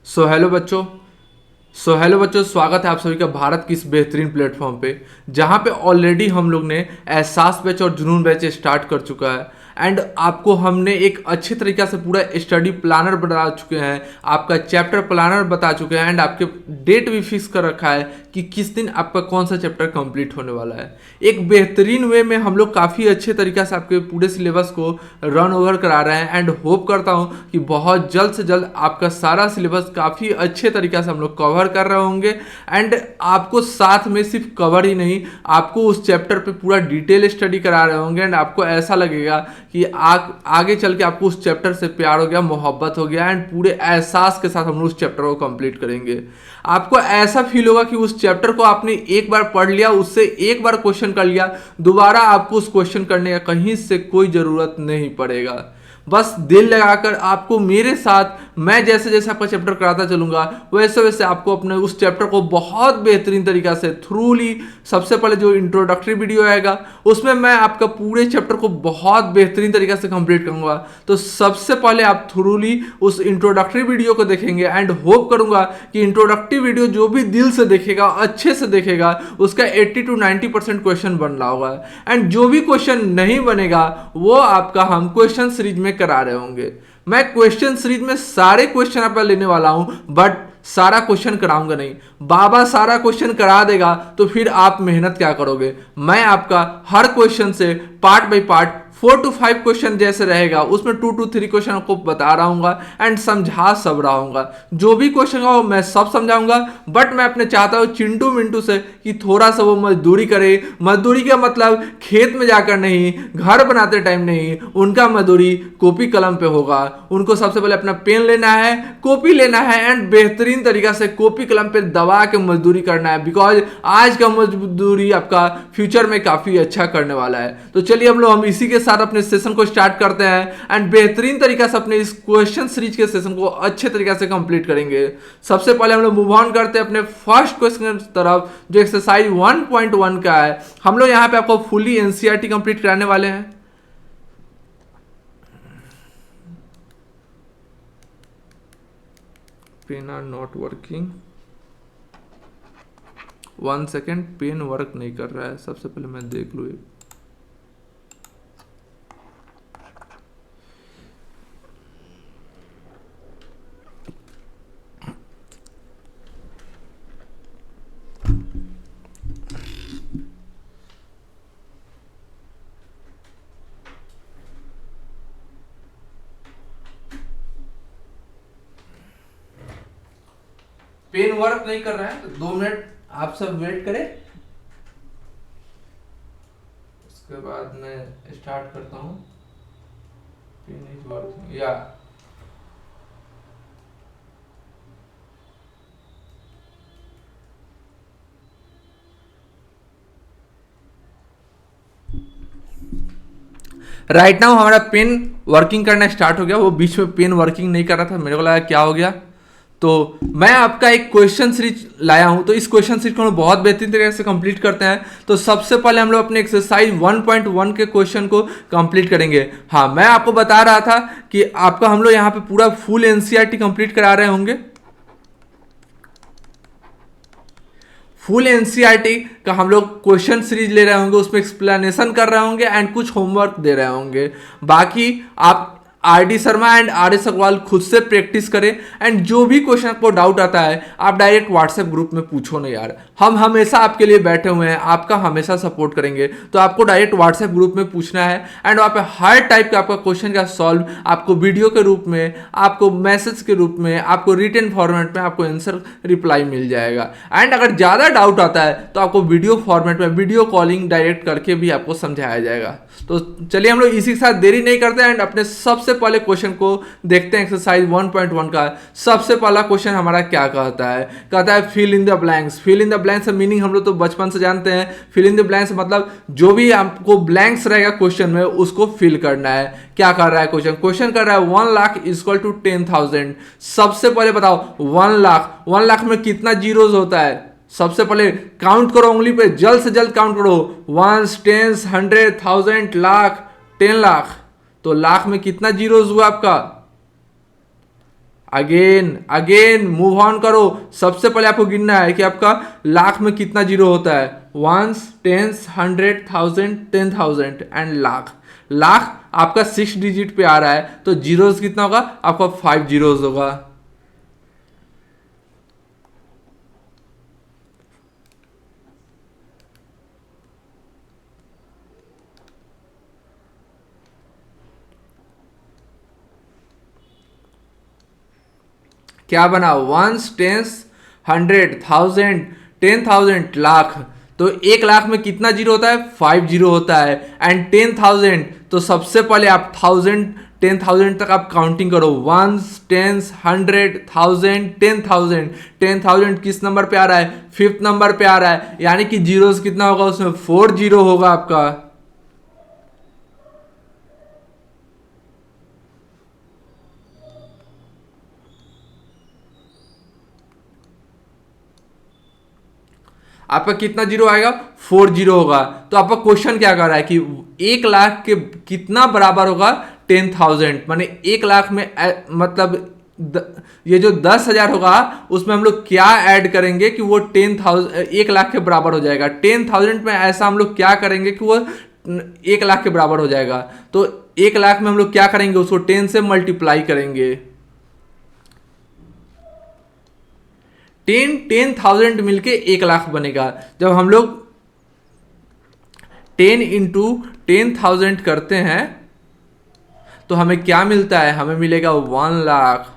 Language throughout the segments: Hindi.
सो हेलो बच्चों स्वागत है आप सभी का भारत की इस बेहतरीन प्लेटफॉर्म पे जहाँ पे ऑलरेडी हम लोग ने एहसास बैच और जुनून बैच स्टार्ट कर चुका है। एंड आपको हमने एक अच्छे तरीके से पूरा स्टडी प्लानर बता चुके हैं, आपका चैप्टर प्लानर बता चुके हैं एंड आपके डेट भी फिक्स कर रखा है कि किस दिन आपका कौन सा चैप्टर कंप्लीट होने वाला है। एक बेहतरीन वे में हम लोग काफ़ी अच्छे तरीके से आपके पूरे सिलेबस को रन ओवर करा रहे हैं एंड होप करता हूँ कि बहुत जल्द से जल्द आपका सारा सिलेबस काफ़ी अच्छे तरीके से हम लोग कवर कर रहे होंगे। एंड आपको साथ में सिर्फ कवर ही नहीं, आपको उस चैप्टर पे पूरा डिटेल स्टडी करा रहे होंगे एंड आपको ऐसा लगेगा कि आगे चल के आपको उस चैप्टर से प्यार हो गया, मोहब्बत हो गया एंड पूरे एहसास के साथ हम लोग उस चैप्टर को कंप्लीट करेंगे। आपको ऐसा फील होगा कि उस चैप्टर को आपने एक बार पढ़ लिया, उससे एक बार क्वेश्चन कर लिया, दोबारा आपको उस क्वेश्चन करने का कहीं से कोई ज़रूरत नहीं पड़ेगा। बस दिल लगाकर आपको मेरे साथ मैं जैसे जैसे आपका चैप्टर कराता चलूंगा वैसे वैसे आपको अपने उस चैप्टर को बहुत बेहतरीन तरीका से थ्रूली, सबसे पहले जो इंट्रोडक्टरी वीडियो आएगा उसमें मैं आपका पूरे चैप्टर को बहुत बेहतरीन तरीका से कंप्लीट करूंगा। तो सबसे पहले आप थ्रूली उस इंट्रोडक्टरी वीडियो को देखेंगे एंड होप करूंगा कि इंट्रोडक्टरी वीडियो जो भी दिल से देखेगा, अच्छे से देखेगा, उसका 80 to 90% क्वेश्चन बन रहा होगा एंड जो भी क्वेश्चन नहीं बनेगा वो आपका हम क्वेश्चन सीरीज में करा रहे होंगे। मैं क्वेश्चन सीरीज में सारे क्वेश्चन आपका लेने वाला हूं बट सारा क्वेश्चन कराऊंगा नहीं। बाबा सारा क्वेश्चन करा देगा तो फिर आप मेहनत क्या करोगे। मैं आपका हर क्वेश्चन से part by part 4 to 5 question जैसे रहेगा उसमें 2 to 3 क्वेश्चन आपको बता रहा हूँ एंड समझा सब रहा हूँ। जो भी क्वेश्चन हो मैं सब समझाऊंगा बट मैं अपने चाहता हूँ चिंटू मिंटू से कि थोड़ा सा वो मजदूरी करे। मजदूरी का मतलब खेत में जाकर नहीं, घर बनाते टाइम नहीं, उनका मजदूरी कॉपी कलम पे होगा। उनको सबसे पहले अपना पेन लेना है, कॉपी लेना है एंड बेहतरीन तरीका से कॉपी कलम पे दबा के मजदूरी करना है, बिकॉज आज का मजदूरी आपका फ्यूचर में काफी अच्छा करने वाला है। तो चलिए हम इसी के साथ अपने सेशन को स्टार्ट करते हैं एंड बेहतरीन तरीका से अपने इस क्वेश्चन सीरीज के सेशन को अच्छे तरीके से कंप्लीट करेंगे। सबसे पहले हम लोग मूव ऑन करते हैं अपने फर्स्ट क्वेश्चन की तरफ जो एक्सरसाइज 1.1 का है। हम लोग यहाँ पे आपको फुली एनसीईआरटी कंप्लीट कराने वाले हैं। Pen are not working, 1 second, pen work नहीं कर रहा है। सबसे पहले मैं देख लूँ। पेन वर्क नहीं कर रहा है तो 2 मिनट आप सब वेट करें, उसके बाद मैं स्टार्ट करता हूं। पेन इज वर्किंग या राइट नाउ हमारा पेन वर्किंग करना स्टार्ट हो गया। वो बीच में पेन वर्किंग नहीं कर रहा था, मेरे को लगा क्या हो गया। तो मैं आपका एक क्वेश्चन सीरीज लाया हूं, तो इस क्वेश्चन सीरीज को हम बहुत बेहतरीन तरीके से कंप्लीट करते हैं। तो सबसे पहले हम लोग अपने एक्सरसाइज 1.1 के क्वेश्चन को कंप्लीट करेंगे। हाँ, मैं आपको बता रहा था कि आपका हम लोग यहाँ पे पूरा फुल एनसीईआरटी कंप्लीट करा रहे होंगे। फुल एनसीईआरटी का हम लोग क्वेश्चन सीरीज ले रहे होंगे, उसमें एक्सप्लेनेशन कर रहे होंगे एंड कुछ होमवर्क दे रहे होंगे। बाकी आप RD. Sharma and RS. Agarwal खुद से प्रैक्टिस करें एंड जो भी क्वेश्चन आपको डाउट आता है आप डायरेक्ट व्हाट्सएप ग्रुप में पूछो ना यार। हम हमेशा आपके लिए बैठे हुए हैं, आपका हमेशा सपोर्ट करेंगे। तो आपको डायरेक्ट व्हाट्सएप ग्रुप में पूछना है एंड वहाँ पे हर टाइप का आपका क्वेश्चन का सॉल्व आपको वीडियो के रूप में, आपको मैसेज के रूप में, आपको रिटन फॉर्मेट में आपको आंसर रिप्लाई मिल जाएगा। एंड अगर ज़्यादा डाउट आता है तो आपको वीडियो फॉर्मेट में वीडियो कॉलिंग डायरेक्ट करके भी आपको समझाया जाएगा। तो चलिए हम लोग इसी के साथ देरी नहीं करते एंड अपने सबसे पहले क्वेश्चन को देखते हैं। एक्सरसाइज 1.1 का सबसे पहला क्वेश्चन हमारा क्या कहता है fill in the blanks. Fill in the blanks meaning हम लोग तो बचपन से जानते हैं। फिल इन द ब्लैंक्स मतलब जो भी आपको ब्लैंक्स रहेगा क्वेश्चन में उसको फिल करना है। क्या कर रहा है क्वेश्चन कर रहा है 1 लाख इक्वल टू 10,000। सबसे पहले बताओ 1 लाख में कितना जीरोज होता है। सबसे पहले काउंट करो उंगली पे, जल्द से जल्द काउंट करो। 1, 10, 100, 1000, लाख, 10 लाख। तो लाख में कितना जीरोज हुआ आपका? अगेन अगेन मूव ऑन करो। सबसे पहले आपको गिनना है कि आपका लाख में कितना जीरो होता है। Ones, tens, 100,000, 10,000 and lakh. Lakh आपका 6 डिजिट पे आ रहा है तो जीरोस कितना होगा आपका 5 जीरोस होगा। क्या बना, वंस, टेंस, 100,000, 10,000, लाख। तो 1 लाख में कितना जीरो होता है, 5 जीरो होता है। एंड 10,000 तो सबसे पहले आप 1000, 10,000 तक आप काउंटिंग करो। Once, tens, 100,000, 10,000। 10,000 किस नंबर पे आ रहा है, 5th नंबर पे आ रहा है, यानी कि जीरोस कितना होगा उसमें, 4 जीरो होगा आपका। आपका कितना जीरो आएगा, 4 जीरो होगा। तो आपका क्वेश्चन क्या कर रहा है कि 1 लाख के कितना बराबर होगा 10,000, माने 1 लाख में मतलब ये जो 10,000 होगा उसमें हम लोग क्या ऐड करेंगे कि वो 10,000 1 लाख के बराबर हो जाएगा। 10,000 में ऐसा हम लोग क्या करेंगे कि वो 1 लाख के बराबर हो जाएगा। तो 1 लाख में हम लोग क्या करेंगे, उसको 10 से मल्टीप्लाई करेंगे। 10,000 मिलके 1 लाख बनेगा। जब हम लोग 10 इंटू 10,000 करते हैं तो हमें क्या मिलता है, हमें मिलेगा 1 लाख।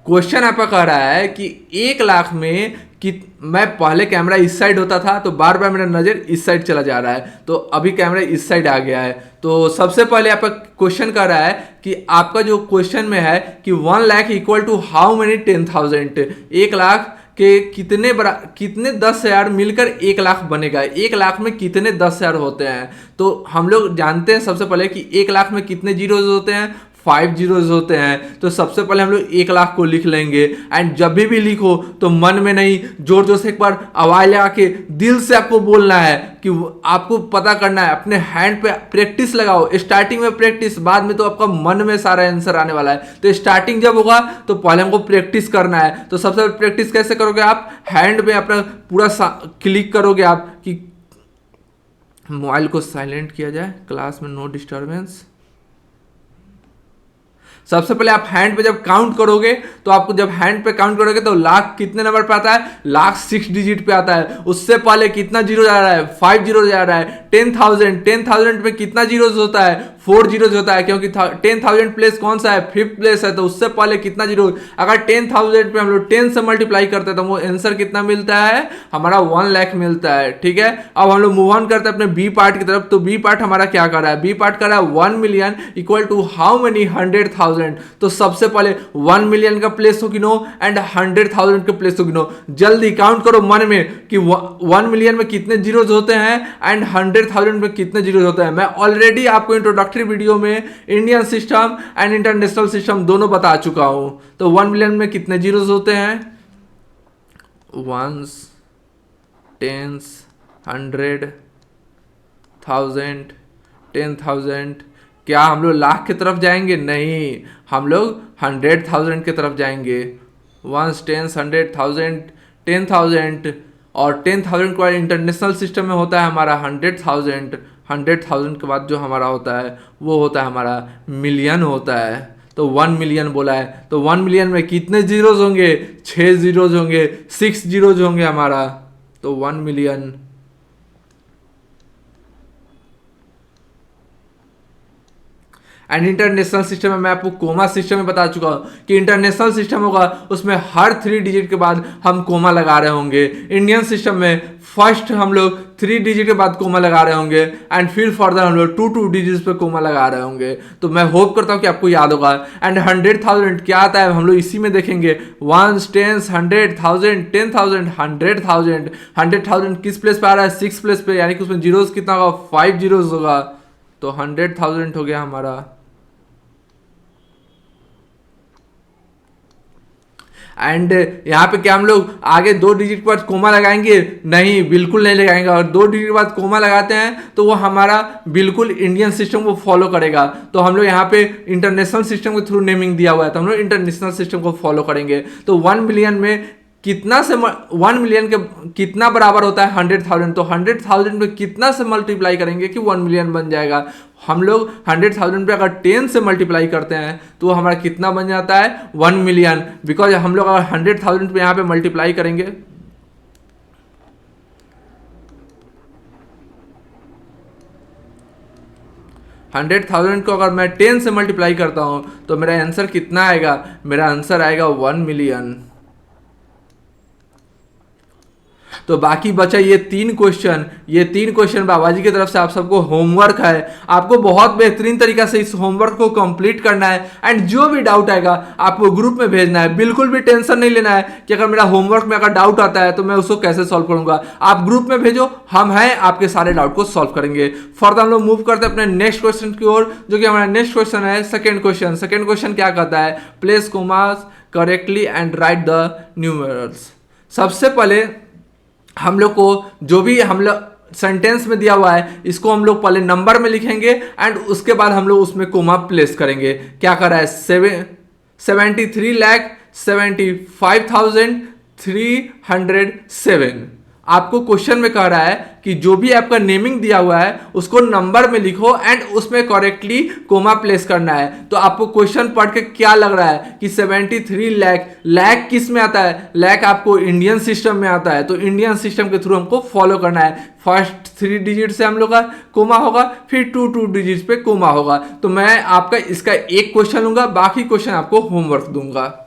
क्वेश्चन आपका कह रहा है कि 1 लाख में कि मैं पहले कैमरा इस साइड होता था तो बार बार मेरा नज़र इस साइड चला जा रहा है, तो अभी कैमरा इस साइड आ गया है। तो सबसे पहले आपका क्वेश्चन कर रहा है कि आपका जो क्वेश्चन में है कि 1 lakh equal to how many 10,000, 1 lakh के कितने 10,000 मिलकर 1 लाख बनेगा। 1 लाख में कितने 10,000 होते हैं, तो हम लोग जानते हैं सबसे पहले कि 1 लाख में कितने जीरोज होते हैं, 5 जीरोज होते हैं। तो सबसे पहले हम लोग 1 लाख को लिख लेंगे। एंड जब भी लिखो तो मन में नहीं, जोर जोर से एक बार आवाज लगा के दिल से आपको बोलना है कि आपको पता करना है। अपने हैंड पे प्रैक्टिस लगाओ, स्टार्टिंग में प्रैक्टिस, बाद में तो आपका मन में सारा आंसर आने वाला है। तो स्टार्टिंग जब होगा तो पहले हमको प्रैक्टिस करना है। तो सबसे पहले प्रैक्टिस कैसे करोगे, आप हैंड में अपना पूरा क्लिक करोगे आप कि मोबाइल को साइलेंट किया जाए, क्लास में नो डिस्टर्बेंस। सबसे पहले आप हैंड पे जब काउंट करोगे तो आपको जब हैंड पे काउंट करोगे तो लाख कितने नंबर पे आता है, लाख 6 डिजिट पे आता है। उससे पहले कितना जीरो जा रहा है, 5 जीरो जा रहा है। 10,000 में कितना जीरोज होता है, 4 जीरोज होता है, क्योंकि 10,000 प्लेस कौन सा है, 5th प्लेस है। तो उससे पहले कितना जीरो, अगर 10,000 पे हम लोग 10 से मल्टीप्लाई करते हैं तो वो आंसर कितना मिलता है, हमारा 1 लाख मिलता है। ठीक है, अब हम लोग मूव ऑन करते हैं अपने बी पार्ट की तरफ। तो बी पार्ट हमारा क्या कर रहा है, बी पार्ट कर रहा है 1 million equal to how many 100,000। तो सबसे पहले 1 मिलियन का प्लेस को गिनो एंड 100,000 का प्लेस को गिनो। जल्दी काउंट करो मन में कि 1 मिलियन में कितने जीरोज होते हैं एंड 100,000 में कितने जीरोज होते हैं। मैं ऑलरेडी आपको इंट्रोडक्टरी वीडियो में Indian system and international system दोनों बता चुका हूं। तो 1 मिलियन में कितने जीरोज होते हैं, वंस, टेंस, 100,000, 10,000। क्या हम लोग लाख की तरफ जाएंगे, नहीं, हम लोग 100,000 की तरफ जाएंगे। वंस, टेंस, 100,000, 10,000 और 10,000 के बाद इंटरनेशनल सिस्टम में होता है हमारा 100,000। 100,000 के बाद जो हमारा होता है वो होता है हमारा मिलियन होता है। तो 1 मिलियन बोला है, तो 1 मिलियन में कितने जीरोज होंगे, 6 जीरोज होंगे, 6 जीरोज होंगे हमारा। तो 1 मिलियन। एंड इंटरनेशनल सिस्टम में मैं आपको कोमा सिस्टम में बता चुका हूँ कि इंटरनेशनल सिस्टम होगा उसमें हर 3 डिजिट के बाद हम कोमा लगा रहे होंगे। इंडियन सिस्टम में फर्स्ट हम लोग 3 डिजिट के बाद कोमा लगा रहे होंगे एंड फिर फर्दर हम लोग 2 डिजिट पे कोमा लगा रहे होंगे। तो मैं होप करता हूँ कि आपको याद होगा। एंड 100,000 क्या आता है हम लोग इसी में देखेंगे, 1, 10, 100,000, 10,000, 100,000। 100,000 किस प्लेस पे आ रहा है, 6 प्लेस पे, यानी कि उसमें जीरोज कितना होगा, 5 जीरोज होगा। तो 100,000 हो गया हमारा। एंड यहाँ पे क्या हम लोग आगे 2 डिजिट के बाद कोमा लगाएंगे? नहीं, बिल्कुल नहीं लगाएंगे। और 2 डिजिट के बाद कोमा लगाते हैं तो वो हमारा बिल्कुल इंडियन सिस्टम को फॉलो करेगा। तो हम लोग यहाँ पे इंटरनेशनल सिस्टम के थ्रू नेमिंग दिया हुआ है, तो हम लोग इंटरनेशनल सिस्टम को फॉलो करेंगे। तो 1 मिलियन में कितना से 1 मिलियन के कितना बराबर होता है? 100,000। तो 100,000 पे कितना से मल्टीप्लाई करेंगे कि 1 मिलियन बन जाएगा? हम लोग 100,000 पे अगर 10 से मल्टीप्लाई करते हैं तो हमारा कितना बन जाता है? 1 मिलियन। बिकॉज हम लोग अगर 100,000 पे यहाँ पे मल्टीप्लाई करेंगे, हंड्रेड थाउजेंड को अगर मैं 10 से मल्टीप्लाई करता हूं तो मेरा आंसर कितना आएगा? मेरा आंसर आएगा 1 मिलियन। तो बाकी बचा ये 3 क्वेश्चन। ये 3 क्वेश्चन बाबा जी की तरफ से आप सबको होमवर्क है। आपको बहुत बेहतरीन तरीका से इस होमवर्क को कंप्लीट करना है एंड जो भी डाउट आएगा आपको ग्रुप में भेजना है। बिल्कुल भी टेंशन नहीं लेना है कि अगर मेरा होमवर्क में अगर डाउट आता है तो मैं उसको कैसे सॉल्व करूंगा। आप ग्रुप में भेजो, हम हैं आपके सारे डाउट को सॉल्व करेंगे। फर्दर हम लोग मूव करते हैं अपने नेक्स्ट क्वेश्चन की ओर, जो कि हमारा नेक्स्ट क्वेश्चन है सेकेंड क्वेश्चन। सेकेंड क्वेश्चन क्या कहता है? Place commas correctly and write the numerals. सबसे पहले हम लोग को जो भी हम लोग सेंटेंस में दिया हुआ है इसको हम लोग पहले नंबर में लिखेंगे एंड उसके बाद हम लोग उसमें कोमा प्लेस करेंगे। क्या कर रहा है? 73,75,307। आपको क्वेश्चन में कह रहा है कि जो भी आपका नेमिंग दिया हुआ है उसको नंबर में लिखो एंड उसमें करेक्टली कोमा प्लेस करना है। तो आपको क्वेश्चन पढ़ के क्या लग रहा है कि 73 लाख, लाख किस में आता है? लाख आपको इंडियन सिस्टम में आता है। तो इंडियन सिस्टम के थ्रू हमको फॉलो करना है। फर्स्ट 3 डिजिट से हम लोग का कोमा होगा, फिर 2 डिजिट पे कोमा होगा। तो मैं आपका इसका एक क्वेश्चन लूंगा, बाकी क्वेश्चन आपको होमवर्क दूंगा।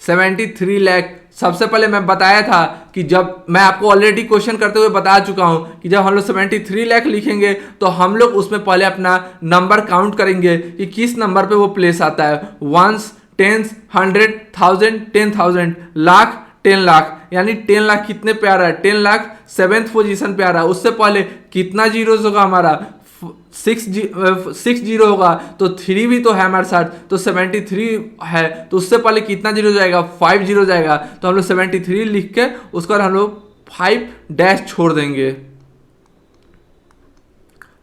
73 लाख। सबसे पहले मैं बताया था कि जब मैं आपको ऑलरेडी क्वेश्चन करते हुए बता चुका हूं कि जब हम लोग 73 लाख लिखेंगे तो हम लोग उसमें पहले अपना नंबर काउंट करेंगे कि किस नंबर पे वो प्लेस आता है। 1s, 10s, 100, 1000, 10,000, lakh, 10 lakh. यानी 10 लाख कितने पे आ रहा है? 10 लाख 7th पोजीशन पे आ रहा है। उससे पहले कितना जीरोस होगा हमारा? 6 जीरो होगा, तो 3 भी तो है हमारे साथ, तो 73 है। तो उससे पहले कितना जीरो जाएगा? 5 जीरो जाएगा। तो हम लोग 73 लिख के उसका हम लोग 5 डैश छोड़ देंगे।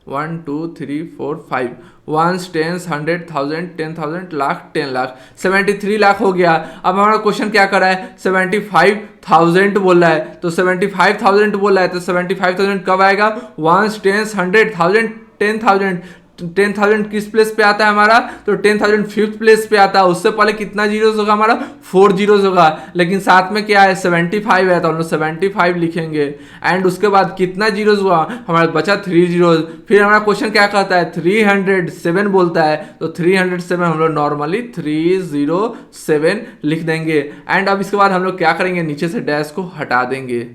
1 2 3 4 5 1s, 10s, 100, 1000, 10,000, लाख, 10 लाख। 73 लाख हो गया। अब हमारा क्वेश्चन क्या कर रहा है? 75,000 बोल रहा है। तो 75,000 बोल रहा है तो 75,000 कब आएगा? 1s, 10s, 100, 1000, 10,000। 10,000 किस प्लेस पे आता है हमारा? तो 10,000 5th प्लेस पे आता है। उससे पहले कितना जीरोस होगा हमारा? 4 जीरोस होगा। लेकिन साथ में क्या है? 75 है, तो हम लोग 75 लिखेंगे। एंड उसके बाद कितना जीरोस हुआ हमारा? बचा 3 जीरोस। फिर हमारा क्वेश्चन क्या कहता है? 307 बोलता है। तो 307 हम लोग नॉर्मली 307 लिख देंगे। एंड अब इसके बाद हम लोग क्या करेंगे? नीचे से डैश को हटा देंगे।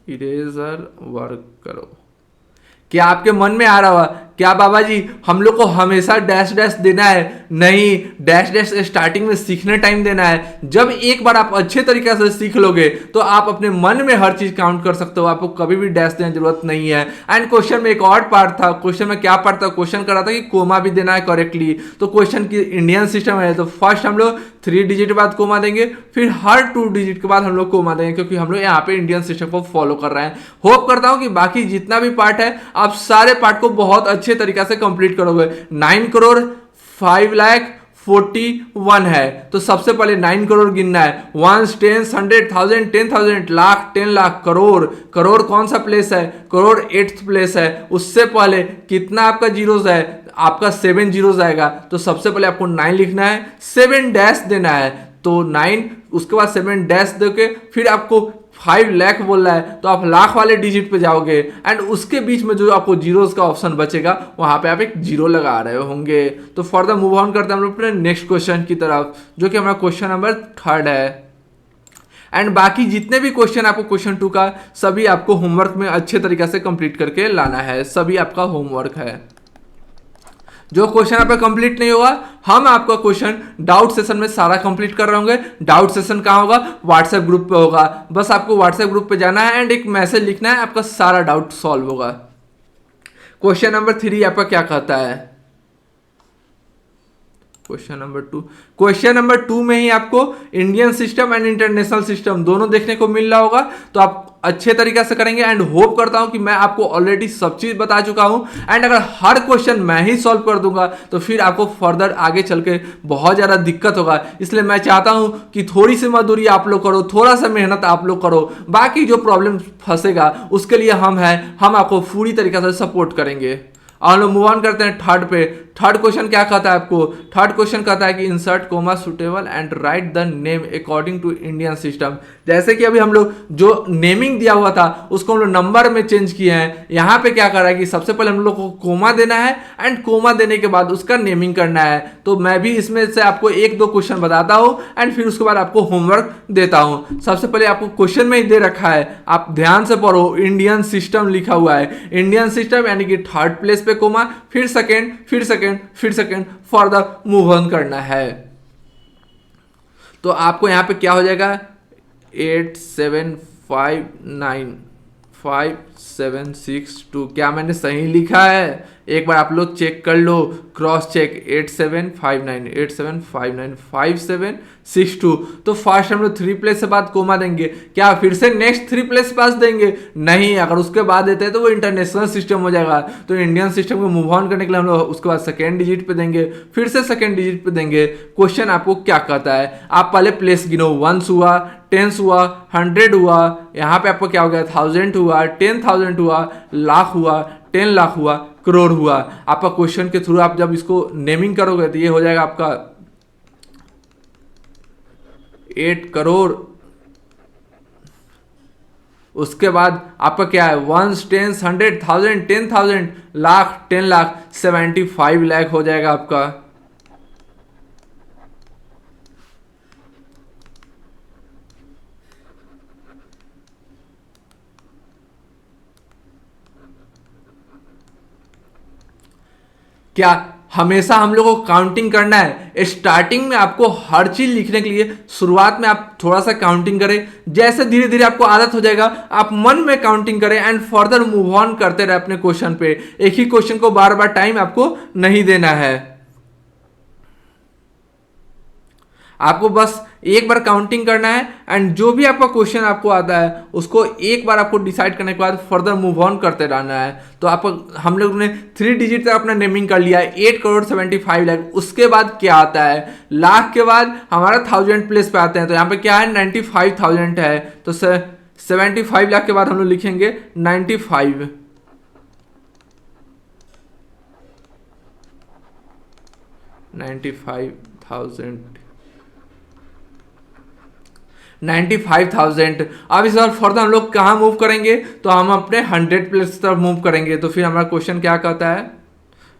इरेजर वर्क करो। क्या आपके मन में आ रहा होगा क्या बाबा जी हम लोग को हमेशा डैश डैश देना है? नहीं, डैश डैश स्टार्टिंग में सीखने टाइम देना है। जब एक बार आप अच्छे तरीके से सीख लोगे तो आप अपने मन में हर चीज काउंट कर सकते हो। आपको कभी भी डैश देने की जरूरत नहीं है। एंड क्वेश्चन में एक और पार्ट था। क्वेश्चन में क्या पार्ट था? क्वेश्चन कर रहा था कि कोमा भी देना है करेक्टली। तो क्वेश्चन की इंडियन सिस्टम है, तो फर्स्ट हम लोग 3 डिजिट के बाद कोमा देंगे, फिर हर 2 डिजिट के बाद हम लोग कोमा देंगे, क्योंकि हम लोग यहाँ पे इंडियन सिस्टम को फॉलो कर रहे हैं। होप करता हूँ कि बाकी जितना भी पार्ट है आप सारे पार्ट को बहुत अच्छे तरीके से कंप्लीट करोगे। 9 करोड़ 5 लाख 41 है, तो सबसे पहले 9 करोड़ गिनना है। 1s, 10s, 100, 1000, 10,000, lakh, 10 lakh, crore. करोड़ कौन सा प्लेस है? करोड़ 8th प्लेस है। उससे पहले कितना आपका जीरोस है? आपका 7 जीरोस आएगा। तो सबसे पहले आपको 9 लिखना है, 7 डैश देना है। तो 9 उसके बाद 7 डैश देके फिर आपको 5 लाख बोल रहा है, तो आप लाख वाले डिजिट पे जाओगे एंड उसके बीच में जो आपको जीरोस का ऑप्शन बचेगा वहां पे आप एक जीरो लगा रहे होंगे। तो फर्दर मूव ऑन करते हैं हम लोग अपने नेक्स्ट क्वेश्चन की तरफ, जो कि हमारा क्वेश्चन नंबर 3 है। एंड बाकी जितने भी क्वेश्चन आपको क्वेश्चन 2 का सभी आपको होमवर्क में अच्छे तरीके से कंप्लीट करके लाना है। सभी आपका होमवर्क है। जो क्वेश्चन आपका कंप्लीट नहीं होगा, हम आपका क्वेश्चन डाउट सेशन में सारा कंप्लीट कर रहे होंगे। डाउट सेशन कहाँ होगा? व्हाट्सएप ग्रुप पे होगा। बस आपको व्हाट्सएप ग्रुप पे जाना है एंड एक मैसेज लिखना है, आपका सारा डाउट सॉल्व होगा। क्वेश्चन नंबर 3 आपका क्या कहता है? क्वेश्चन नंबर टू में ही आपको Indian system and international system दोनों देखने को मिल रहा होगा, तो आप अच्छे तरीके से करेंगे एंड होप करता हूं कि मैं आपको ऑलरेडी सब चीज बता चुका हूं। एंड अगर हर क्वेश्चन मैं ही सॉल्व कर दूंगा तो फिर आपको फर्दर आगे चल के बहुत ज्यादा दिक्कत होगा। इसलिए मैं चाहता हूं कि थोड़ी सी मजदूरी आप लोग करो, थोड़ा सा मेहनत आप लोग करो, बाकी जो प्रॉब्लम फंसेगा उसके लिए हम हैं, हम आपको पूरी तरीके से सपोर्ट करेंगे। और हम लोग मूव ऑन करते हैं थर्ड पे। थर्ड क्वेश्चन क्या कहता है आपको? थर्ड क्वेश्चन कहता है कि insert comma suitable and write the name according to Indian system. जैसे कि अभी हम लोग जो नेमिंग दिया हुआ था उसको हम लोग नंबर में चेंज किए हैं। यहाँ पे क्या कर रहा है कि सबसे पहले हम लोग को कोमा देना है एंड कोमा देने के बाद उसका नेमिंग करना है। तो मैं भी इसमें से आपको एक दो क्वेश्चन बताता हूँ एंड फिर उसके बाद आपको होमवर्क देता हूँ। सबसे पहले आपको क्वेश्चन में ही दे रखा है, आप ध्यान से पढ़ो। इंडियन सिस्टम लिखा हुआ है, इंडियन सिस्टम यानी कि थर्ड प्लेस पे कोमा, फिर सेकेंड, फिर सेकेंड, फिर सेकेंड, फर्दर मूव ऑन करना है। तो आपको यहां पे क्या हो जाएगा? 87595762। क्या मैंने सही लिखा है? एक बार आप लोग चेक कर लो, क्रॉस चेक। 8759 तो फर्स्ट हम लोग 3 प्लेस से बाद कोमा देंगे। क्या फिर से नेक्स्ट 3 प्लेस पास देंगे? नहीं, अगर उसके बाद देते हैं तो वो इंटरनेशनल सिस्टम हो जाएगा। तो इंडियन सिस्टम को मूव ऑन करने के लिए हम लोग उसके बाद सेकेंड डिजिट पे देंगे, फिर से सेकेंड डिजिट पे देंगे। क्वेश्चन आपको क्या कहता है? आप पहले प्लेस गिनो, 1 हुआ, 10 हुआ, 100 हुआ, यहाँ पे आपको क्या हो गया? 1000 हुआ, 10,000 हुआ, लाख हुआ, 10 लाख हुआ, करोड़ हुआ। आपका क्वेश्चन के थ्रू आप जब इसको नेमिंग करोगे तो ये हो जाएगा आपका 8 करोड़। उसके बाद आपका क्या है? 1, 10, 100, 1000, 10,000, लाख, 10 लाख, 75 लाख हो जाएगा आपका। क्या हमेशा हम लोग को काउंटिंग करना है? स्टार्टिंग में आपको हर चीज लिखने के लिए शुरुआत में आप थोड़ा सा काउंटिंग करें, जैसे धीरे धीरे आपको आदत हो जाएगा आप मन में काउंटिंग करें एंड फर्दर मूव ऑन करते रहे अपने क्वेश्चन पे। एक ही क्वेश्चन को बार बार टाइम आपको नहीं देना है। आपको बस एक बार काउंटिंग करना है एंड जो भी आपका क्वेश्चन आपको आता है उसको एक बार आपको डिसाइड करने के बाद फर्दर मूव ऑन करते रहना है। तो आप हम लोग ने 3 डिजिट तक अपना नेमिंग कर लिया है, 8 करोड़ 75 लाख। उसके बाद क्या आता है? लाख के बाद हमारा 1000 प्लेस पे आते हैं। तो यहाँ पे क्या है? 95,000 है। तो 75 लाख के बाद हम लोग लिखेंगे 95,000। अब इस बार फर्दर हम लोग कहाँ मूव करेंगे? तो हम अपने 100 प्लेस तरफ मूव करेंगे। तो फिर हमारा क्वेश्चन क्या कहता है?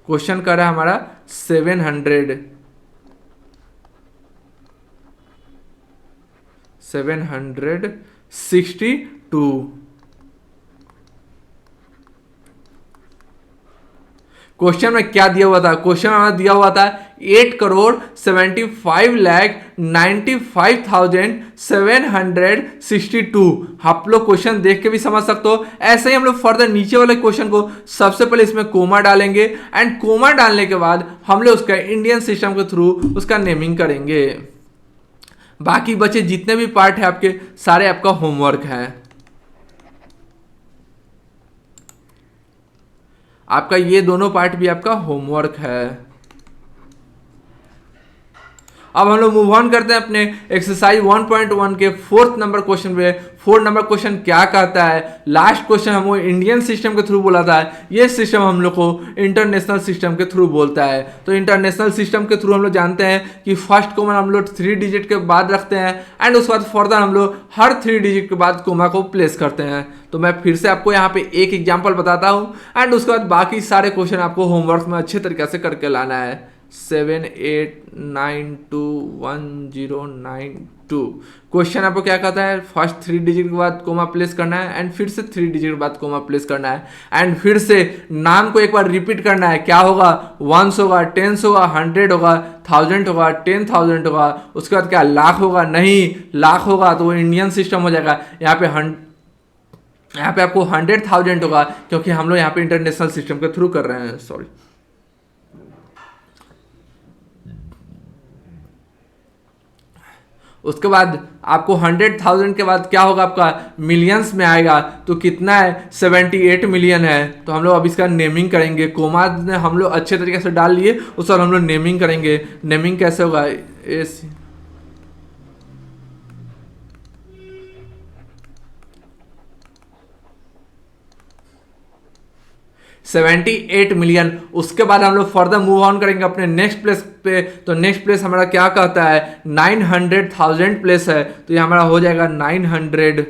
क्वेश्चन कर रहा है हमारा 762। क्वेश्चन में क्या दिया हुआ था? क्वेश्चन में दिया हुआ था 8,75,95,762। आप लोग क्वेश्चन देख के भी समझ सकते हो। ऐसे ही हम लोग फर्दर नीचे वाले क्वेश्चन को सबसे पहले इसमें कोमा डालेंगे एंड कोमा डालने के बाद हम लोग उसका इंडियन सिस्टम के थ्रू उसका नेमिंग करेंगे। बाकी बचे जितने भी पार्ट है आपके सारे आपका होमवर्क है। आपका ये दोनों पार्ट भी आपका होमवर्क है। अब हम लोग मूव ऑन करते हैं अपने एक्सरसाइज 1.1 के 4th नंबर क्वेश्चन पे। 4 नंबर क्वेश्चन क्या कहता है? लास्ट क्वेश्चन हम इंडियन सिस्टम के थ्रू बोला था, ये सिस्टम हम लोग को इंटरनेशनल सिस्टम के थ्रू बोलता है। तो इंटरनेशनल सिस्टम के थ्रू हम लोग जानते हैं कि फर्स्ट कोमा हम लोग 3 डिजिट के बाद रखते हैं एंड उसके बाद फर्दर हम लोग हर 3 डिजिट के बाद कोमा को प्लेस करते हैं। तो मैं फिर से आपको यहाँ पे एक एग्जाम्पल बताता हूँ एंड उसके बाद बाकी सारे क्वेश्चन आपको होमवर्क में अच्छे तरीके से करके लाना है। 78921092 2। क्वेश्चन आपको क्या कहता है, फर्स्ट 3 डिजिट के बाद कोमा प्लेस करना है एंड फिर से 3 डिजिट के बाद कोमा प्लेस करना है एंड फिर से नाम को एक बार रिपीट करना है। क्या होगा, 1s होगा, 10s होगा, 100 होगा, 1000 होगा, 10,000 होगा, उसके बाद क्या लाख होगा, नहीं लाख होगा तो वो इंडियन सिस्टम हो जाएगा। यहाँ पे आपको 100,000 होगा क्योंकि हम लोग यहाँ पे इंटरनेशनल सिस्टम के थ्रू कर रहे हैं, सॉरी। उसके बाद आपको 100,000 के बाद क्या होगा, आपका मिलियंस में आएगा तो कितना है, 78 मिलियन है। तो हम लोग अब इसका नेमिंग करेंगे, कोमा हम लोग अच्छे तरीके से डाल लिए, उस पर हम लोग नेमिंग करेंगे। नेमिंग कैसे होगा, एस 78 मिलियन। उसके बाद हम लोग फर्दर मूव ऑन करेंगे अपने नेक्स्ट प्लेस पे। तो नेक्स्ट प्लेस हमारा क्या कहता है, 900,000 प्लेस है, तो ये हमारा हो जाएगा 900।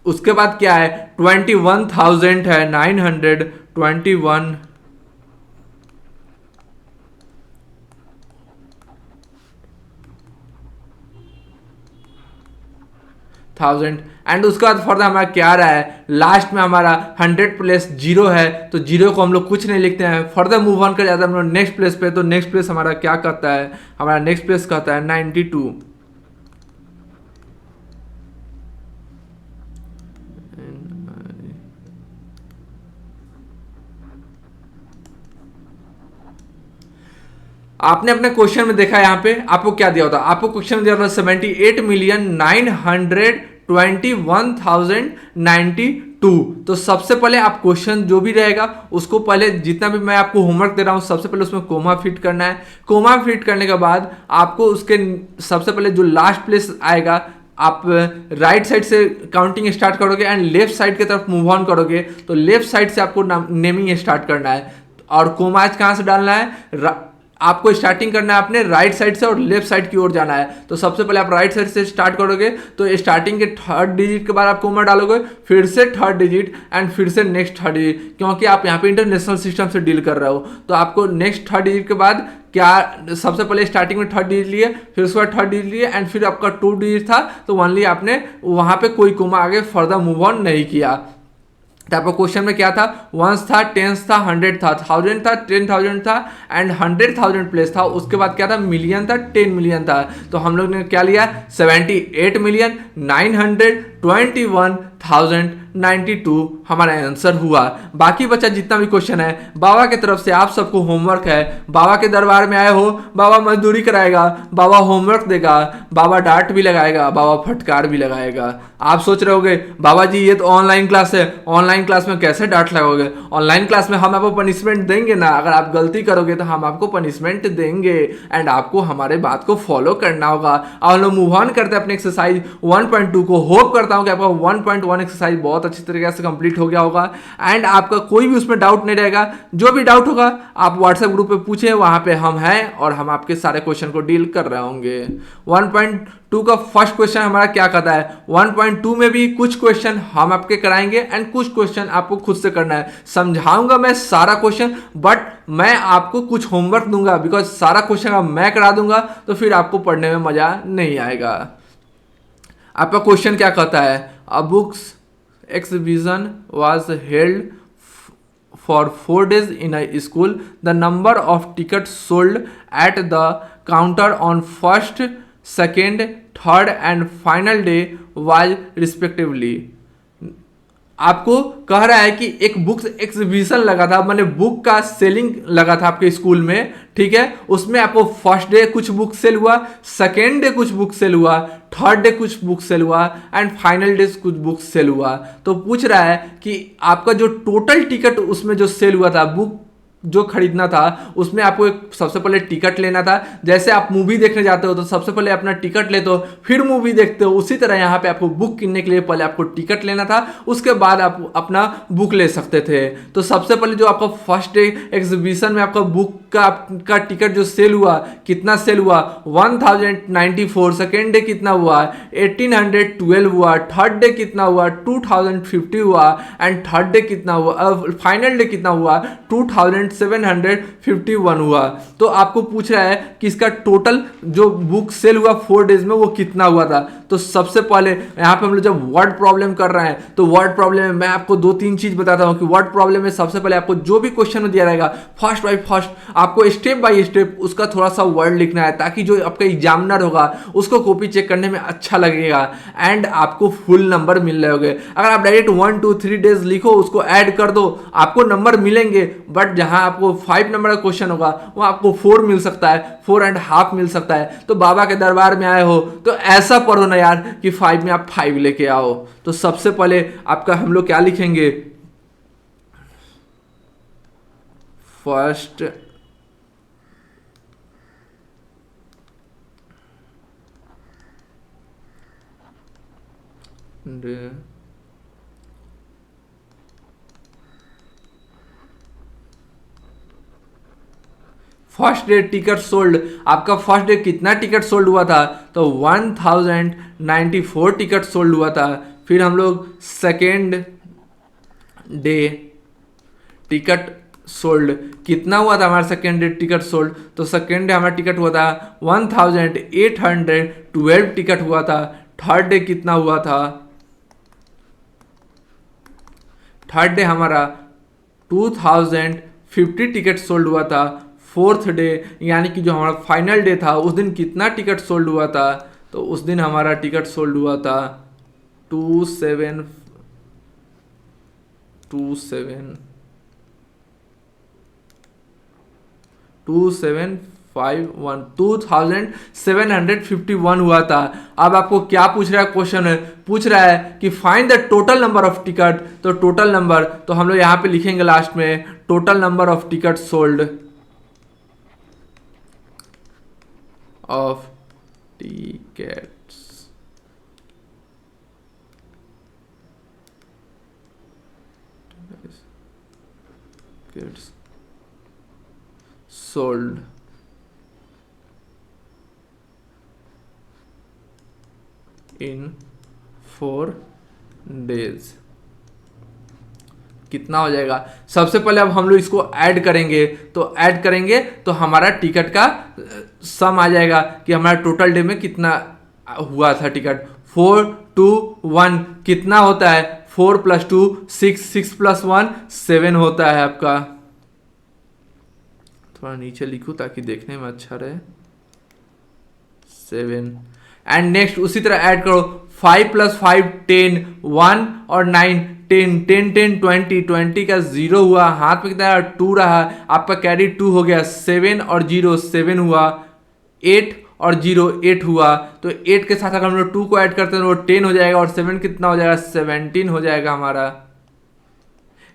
उसके बाद क्या है, 21,000 है, 921 1000 एंड उसके बाद फर्दर हमारा क्या रहा है, लास्ट में हमारा 100 प्लस 0 है, तो 0 को हम लोग कुछ नहीं लिखते हैं। फर्दर मूव ऑन कर जाते हैं हम लोग नेक्स्ट प्लेस पे। तो नेक्स्ट प्लेस हमारा क्या कहता है, हमारा नेक्स्ट प्लेस कहता है 92। आपने अपने क्वेश्चन में देखा, यहाँ पे आपको क्या दिया होता, आपको क्वेश्चन में दिया होता 78,921,092। तो सबसे पहले आप क्वेश्चन जो भी रहेगा उसको पहले, जितना भी मैं आपको होमवर्क दे रहा हूँ, सबसे पहले उसमें कोमा फिट करना है। कोमा फिट करने के बाद आपको उसके सबसे पहले जो लास्ट प्लेस आएगा, आप राइट साइड से काउंटिंग स्टार्ट करोगे एंड लेफ्ट साइड की तरफ मूव ऑन करोगे। तो लेफ्ट साइड से आपको नेमिंग स्टार्ट करना है और कोमा आज कहाँ से डालना है, आपको स्टार्टिंग करना है अपने राइट साइड से और लेफ्ट साइड की ओर जाना है। तो सबसे पहले आप राइट साइड से स्टार्ट करोगे, तो स्टार्टिंग के 3rd डिजिट के बाद आप कोमा डालोगे, फिर से 3rd डिजिट एंड फिर से नेक्स्ट 3rd डिजिट, क्योंकि आप यहाँ पे इंटरनेशनल सिस्टम से डील कर रहे हो। तो आपको नेक्स्ट 3rd डिजिट के बाद क्या, सबसे पहले स्टार्टिंग में 3rd डिजिट लिए, फिर उसके बाद 3rd डिजिट लिए एंड फिर आपका 2 डिजिट था, तो ओनली आपने वहाँ पे कोई कोमा आगे फर्दर मूव ऑन नहीं किया। तो आपको क्वेश्चन में क्या था, 1s था, 10s था, 100 था, 1000 था, 10,000 था एंड 100,000 प्लेस था। उसके बाद क्या था, मिलियन था, 10 मिलियन था। तो हम लोग ने क्या लिया, 78,921,092 हमारा आंसर हुआ। बाकी बचा जितना भी क्वेश्चन है, बाबा की तरफ से आप सबको होमवर्क है। बाबा के दरबार में आए हो, बाबा मजदूरी कराएगा, बाबा होमवर्क देगा, बाबा डांट भी लगाएगा, बाबा फटकार भी लगाएगा। आप सोच रहे होगे बाबा जी ये तो ऑनलाइन क्लास है, ऑनलाइन क्लास में कैसे डांट लगाओगे। ऑनलाइन क्लास में हम आपको पनिशमेंट देंगे ना, अगर आप गलती करोगे तो हम आपको पनिशमेंट देंगे एंड आपको हमारे बात को फॉलो करना होगा। और हम लोग मूव ऑन करते हैं अपने एक्सरसाइज 1.2 को। होप करता हूं कि आपका 1.1 एक्सरसाइज बहुत अच्छी तरीके से कंप्लीट हो गया होगा एंड आपका कोई भी उसमें डाउट नहीं रहेगा। जो भी डाउट होगा आप व्हाट्सएप ग्रुप पे पूछे, वहां पे हम हैं और हम आपके सारे क्वेश्चन को डील कर रहे होंगे। 1.2 का फर्स्ट क्वेश्चन हमारा क्या कहता है, 1.2 में भी कुछ क्वेश्चन हम आपके कराएंगे एंड कुछ क्वेश्चन आपको खुद से करना है। समझाऊंगा मैं सारा क्वेश्चन, बट मैं आपको कुछ होमवर्क दूंगा, बिकॉज सारा क्वेश्चन अब मैं करा दूंगा तो फिर आपको पढ़ने में मजा नहीं आएगा। आपका क्वेश्चन क्या कहता है, अ books exhibition was held for 4 days in a school. The number of tickets sold at the counter on first, second, third and final day was respectively. आपको कह रहा है कि एक बुक्स एग्जीबिशन लगा था, माने बुक का सेलिंग लगा था आपके स्कूल में, ठीक है। उसमें आपको फर्स्ट डे कुछ बुक सेल हुआ, सेकेंड डे कुछ बुक सेल हुआ, थर्ड डे कुछ बुक सेल हुआ एंड फाइनल डे कुछ बुक सेल हुआ। तो पूछ रहा है कि आपका जो टोटल टिकट उसमें जो सेल हुआ था, बुक जो खरीदना था, उसमें आपको एक सबसे पहले टिकट लेना था। जैसे आप मूवी देखने जाते हो तो सबसे पहले अपना टिकट लेते हो फिर मूवी देखते हो, उसी तरह यहाँ पे आपको बुक किनने के लिए पहले आपको टिकट लेना था, उसके बाद आप अपना बुक ले सकते थे। तो सबसे पहले जो आपका फर्स्ट डे एग्जीबिशन में आपका बुक का टिकट जो सेल हुआ, कितना सेल हुआ, 1094। सेकेंड डे कितना हुआ, 1812 हुआ। थर्ड डे कितना हुआ, 2050 हुआ एंड थर्ड डे कितना हुआ, फाइनल डे कितना हुआ, 2000 2751 हुआ। तो आपको पूछ रहा है कि इसका टोटल जो बुक सेल हुआ 4 डेज में वो कितना हुआ था। तो सबसे पहले यहाँ पे हम लोग जब वर्ड प्रॉब्लम कर रहे हैं तो वर्ड प्रॉब्लम में मैं आपको 2-3 चीज बताता हूँ कि वर्ड प्रॉब्लम में सबसे पहले आपको जो भी क्वेश्चन में दिया रहेगा फर्स्ट बाय फर्स्ट आपको स्टेप बाय स्टेप उसका थोड़ा सा वर्ड लिखना है, ताकि जो आपका एग्जामिनर होगा उसको कॉपी चेक करने में अच्छा लगेगा एंड आपको फुल नंबर मिल रहे होंगे। अगर आप डायरेक्ट 1 2 3 डेज लिखो उसको ऐड कर दो आपको नंबर मिलेंगे, बट जहां आपको 5 नंबर का क्वेश्चन होगा वो आपको 4 मिल सकता है, 4.5 मिल सकता है। तो बाबा के दरबार में आए हो तो ऐसा पढ़ो ना यार कि 5 में आप 5 लेके आओ। तो सबसे पहले आपका हम लोग क्या लिखेंगे, first day first day ticket sold. आपका फर्स्ट डे कितना टिकट सोल्ड हुआ था, तो 1094 टिकट सोल्ड हुआ था। फिर हम लोग सेकेंड डे टिकट सोल्ड कितना हुआ था हमारा सेकेंड डे टिकट सोल्ड, तो सेकेंड डे हमारा टिकट हुआ था 1812 टिकट हुआ था। थर्ड डे कितना हुआ था, थर्ड डे हमारा 2050 टिकट सोल्ड हुआ था। फोर्थ डे यानी कि जो हमारा फाइनल डे था उस दिन कितना टिकट सोल्ड हुआ था, तो उस दिन हमारा टिकट सोल्ड हुआ था 2751 हुआ था। अब आपको क्या पूछ रहा है क्वेश्चन है, पूछ रहा है कि find the total number of ticket. तो टोटल नंबर तो हम लोग यहां पे लिखेंगे लास्ट में total number of ticket sold of tickets sold in 4 days कितना हो जाएगा। सबसे पहले अब हम लोग इसको ऐड करेंगे, तो ऐड करेंगे तो हमारा टिकट का सम आ जाएगा कि हमारा टोटल डे में कितना हुआ था टिकट। 4 2 1 कितना होता है, 4 + 2 6 6 + 1 7 होता है आपका। थोड़ा नीचे लिखूं ताकि देखने में अच्छा रहे, 7। एंड नेक्स्ट उसी तरह ऐड करो, 5 + 5 10 1 और 9 10 10 10 20 20 का 0 हुआ, हाथ में कितना 2 रहा, आपका कैरी 2 हो गया। 7 और 0 7 हुआ, 8 और 0 8 हुआ। तो 8 के साथ अगर हम लोग 2 को ऐड करते हैं तो वो 10 हो जाएगा और 7 कितना हो जाएगा 17 हो जाएगा हमारा।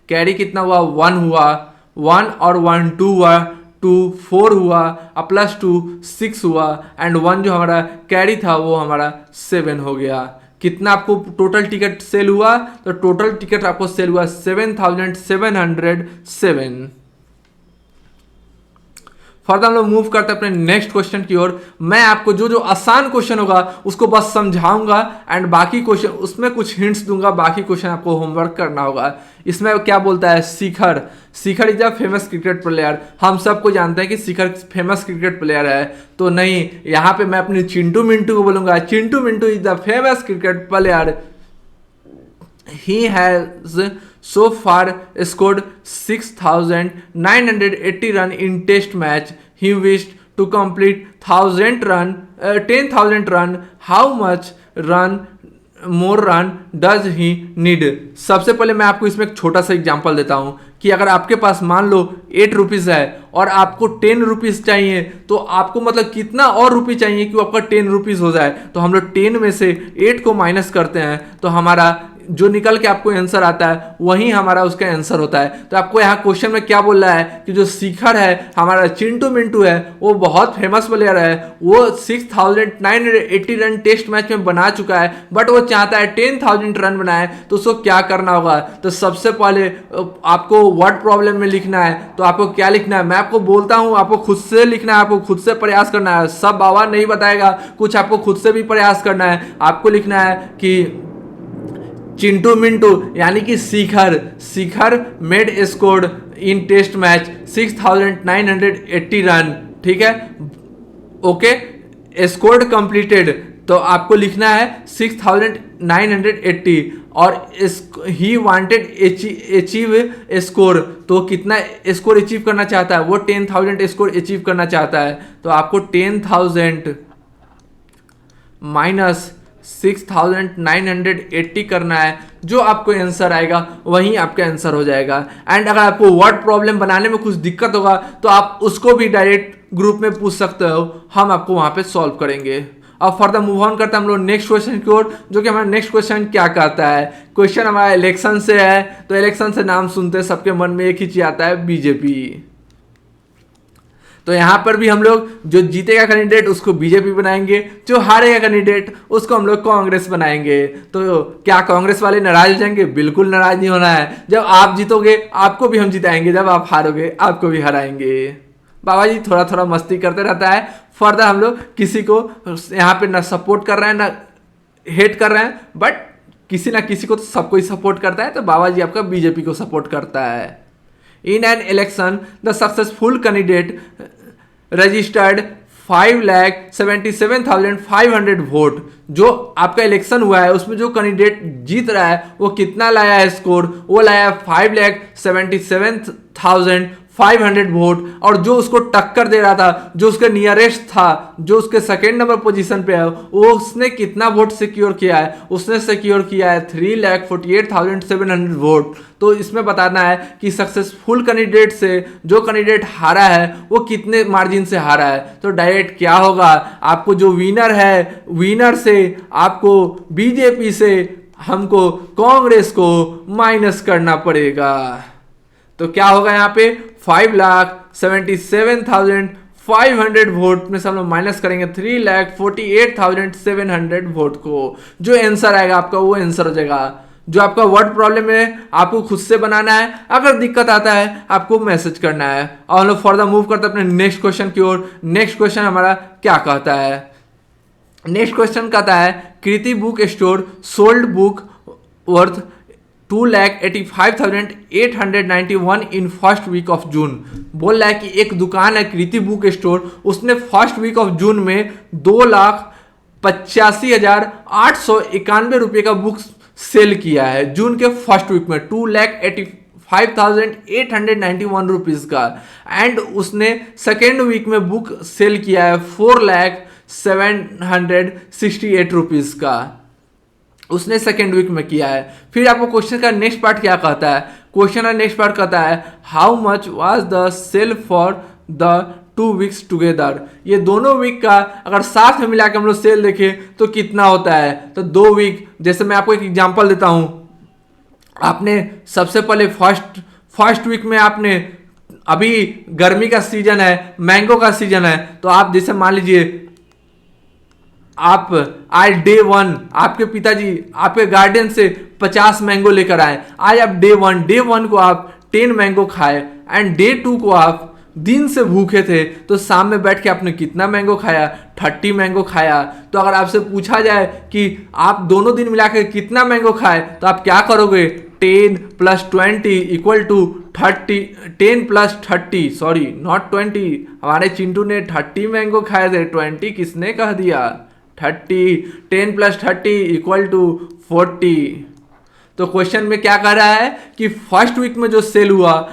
कैरी कितना हुआ 1 हुआ, 1 और 1 2 हुआ, 2 4 हुआ, +2 6 हुआ एंड 1 जो हमारा कैरी था वो हमारा 7 हो गया। कितना आपको टोटल टिकट सेल हुआ, तो टोटल टिकट आपको सेल हुआ 7707। फर्दर हम लोग मूव करते हैं अपने नेक्स्ट क्वेश्चन की ओर। मैं आपको जो जो आसान क्वेश्चन होगा उसको बस समझाऊंगा एंड बाकी क्वेश्चन उसमें कुछ हिंट्स दूंगा, बाकी क्वेश्चन आपको होमवर्क करना होगा। इसमें क्या बोलता है, Shikhar Shikhar is a famous cricket player. हम सबको जानते हैं कि शिखर फेमस क्रिकेट प्लेयर है, तो नहीं, यहाँ पे मैं अपने चिंटू मिंटू को बोलूंगा Chintu Mintu is the famous cricket player. He has so far scored 6,980 run in test match. He wished to complete 10,000 run. How much more run does he need? सबसे पहले मैं आपको इसमें एक छोटा सा एग्जांपल देता हूं कि अगर आपके पास मान लो 8 रुपीज़ है और आपको 10 रुपीज़ चाहिए, तो आपको मतलब कितना और रुपये चाहिए कि आपका 10 रुपीज़ हो जाए। तो हम लोग 10 में से 8 को माइनस करते हैं तो हमारा जो निकल के आपको आंसर आता है वही हमारा उसका आंसर होता है। तो आपको यहाँ क्वेश्चन में क्या बोल रहा है कि जो शिखर है हमारा चिंटू मिंटू है वो बहुत फेमस प्लेयर है, वो 6,980 रन टेस्ट मैच में बना चुका है, बट वो चाहता है 10,000 रन बनाए। तो उसको क्या करना होगा, तो सबसे पहले आपको वर्ड प्रॉब्लम में लिखना है। तो आपको क्या लिखना है, मैं आपको बोलता हूँ, आपको खुद से लिखना है, आपको खुद से प्रयास करना है। सब बाबा नहीं बताएगा, कुछ आपको खुद से भी प्रयास करना है। आपको लिखना है कि चिंटू मिंटू यानी कि Shikhar made scored in test match 6980 run, ठीक है, ओके, स्कोर्ड कंप्लीटेड, तो आपको लिखना है 6980 और ही वांटेड अचीव स्कोर, तो कितना स्कोर अचीव करना चाहता है वो 10,000 स्कोर अचीव करना चाहता है, तो आपको 10,000 माइनस 6980 करना है, जो आपको आंसर आएगा वही आपका आंसर हो जाएगा। एंड अगर आपको वर्ड प्रॉब्लम बनाने में कुछ दिक्कत होगा तो आप उसको भी डायरेक्ट ग्रुप में पूछ सकते हो, हम आपको वहां पे सॉल्व करेंगे। अब फर्दर मूव ऑन करते हैं हम लोग नेक्स्ट क्वेश्चन की ओर, जो कि हमारा नेक्स्ट क्वेश्चन क्या कहता है। क्वेश्चन हमारा इलेक्शन से है, तो इलेक्शन से नाम सुनते सबके मन में एक ही चीज आता है, बीजेपी। तो यहां पर भी हम लोग जो जीतेगा कैंडिडेट उसको बीजेपी बनाएंगे, जो हारेगा कैंडिडेट उसको हम लोग कांग्रेस बनाएंगे। तो क्या कांग्रेस वाले नाराज हो जाएंगे? बिल्कुल नाराज नहीं होना है। जब आप जीतोगे आपको भी हम जिताएंगे, जब आप हारोगे आपको भी हराएंगे। बाबा जी थोड़ा थोड़ा मस्ती करते रहता है। फर्दर हम लोग किसी को यहाँ पे ना सपोर्ट कर रहे हैं ना हेट कर रहे हैं, बट किसी ना किसी को तो सबको ही सपोर्ट करता है, तो बाबा जी आपका बीजेपी को सपोर्ट करता है। In an election the successful candidate registered 5,77,500 vote. जो आपका इलेक्शन हुआ है उसमें जो कैंडिडेट जीत रहा है वो कितना लाया है स्कोर? वो लाया है 5,77,500 वोट। और जो उसको टक्कर दे रहा था, जो उसके नियरेस्ट था, जो उसके सेकेंड नंबर पोजीशन पे है, वो उसने कितना वोट सिक्योर किया है? उसने सिक्योर किया है 3,48,700 वोट। तो इसमें बताना है कि सक्सेसफुल कैंडिडेट से जो कैंडिडेट हारा है वो कितने मार्जिन से हारा है। तो डायरेक्ट क्या होगा, आपको जो विनर है, विनर से आपको बीजेपी से हमको कांग्रेस को माइनस करना पड़ेगा। तो क्या होगा यहाँ पे 5,77,500 वोट में से हम लोग माइनस करेंगे 3,48,700 वोट को। जो आंसर आएगा आपका वो आंसर हो जाएगा। जो आपका वर्ड प्रॉब्लम है आपको खुद से बनाना है, अगर दिक्कत आता है आपको मैसेज करना है। और हम लोग फर्दर मूव करते हैं अपने नेक्स्ट क्वेश्चन की ओर। नेक्स्ट क्वेश्चन हमारा क्या कहता है? नेक्स्ट क्वेश्चन कहता है Kriti book store sold book worth 2,85,891 in first week of June. बोल रहा है कि एक दुकान है कृति बुक स्टोर, उसने फर्स्ट वीक ऑफ जून में 2,85,891 रुपये का बुक सेल किया है। जून के फर्स्ट वीक में 2,85,891 रुपीज का। एंड उसने सेकेंड वीक में बुक सेल किया है 4,768 रुपीज का। उसने सेकेंड वीक में किया है। फिर आपको क्वेश्चन का नेक्स्ट पार्ट क्या कहता है? क्वेश्चन का नेक्स्ट पार्ट कहता है how much was the sale for the 2 weeks together. ये दोनों वीक का अगर साथ में मिला के हम लोग सेल देखें तो कितना होता है? तो 2 वीक, जैसे मैं आपको एक एग्जांपल देता हूं। आपने सबसे पहले फर्स्ट वीक में आपने, अभी गर्मी का सीजन है, मैंगो का सीजन है, तो आप जैसे मान लीजिए आप आज डे 1 आपके पिताजी आपके गार्डन से 50 मैंगो लेकर आए। आज आप डे 1 को आप 10 मैंगो खाए एंड डे 2 को आप दिन से भूखे थे, तो शाम में बैठ के आपने कितना मैंगो खाया? 30 मैंगो खाया। तो अगर आपसे पूछा जाए कि आप दोनों दिन मिला के कितना मैंगो खाए, तो आप क्या करोगे? 10 + 20 = 30। 10 + 30, सॉरी नॉट 20, हमारे चिंटू ने 30 मैंगो खाए थे, 20 किसने कह दिया? 30। 10 + 30 = 40। तो क्वेश्चन में क्या कह रहा है कि फर्स्ट वीक में जो सेल हुआ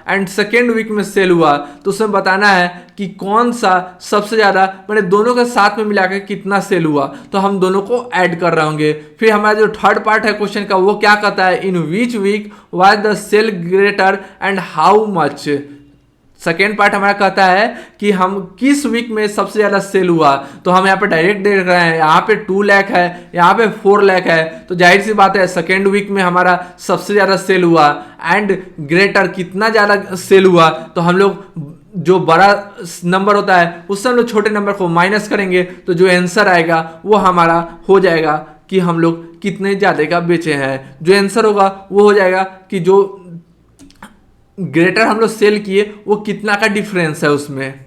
एंड सेकेंड वीक में सेल हुआ, तो उसमें बताना है कि कौन सा सबसे ज्यादा, मैंने दोनों के साथ में मिलाकर कितना सेल हुआ, तो हम दोनों को ऐड कर रहे होंगे। फिर हमारा जो थर्ड पार्ट है क्वेश्चन का वो क्या कहता है? In which week was the sale greater and how much. Second part हमारा कहता है कि हम किस वीक में सबसे ज्यादा सेल हुआ, तो हम यहाँ पे डायरेक्ट देख रहे हैं, यहाँ पे 2 लाख है, यहाँ पे 4 लाख है, तो जाहिर सी बात है सेकेंड वीक में हमारा सबसे ज्यादा सेल हुआ। एंड ग्रेटर कितना ज्यादा सेल हुआ, तो हम लोग जो बड़ा नंबर होता है उससे हम लोग छोटे नंबर को माइनस करेंगे, तो जो आंसर आएगा वो हमारा हो जाएगा कि हम लोग कितने ज्यादा का बेचे हैं। जो आंसर होगा वो हो जाएगा कि जो ग्रेटर हम लोग सेल किए वो कितना का डिफरेंस है उसमें।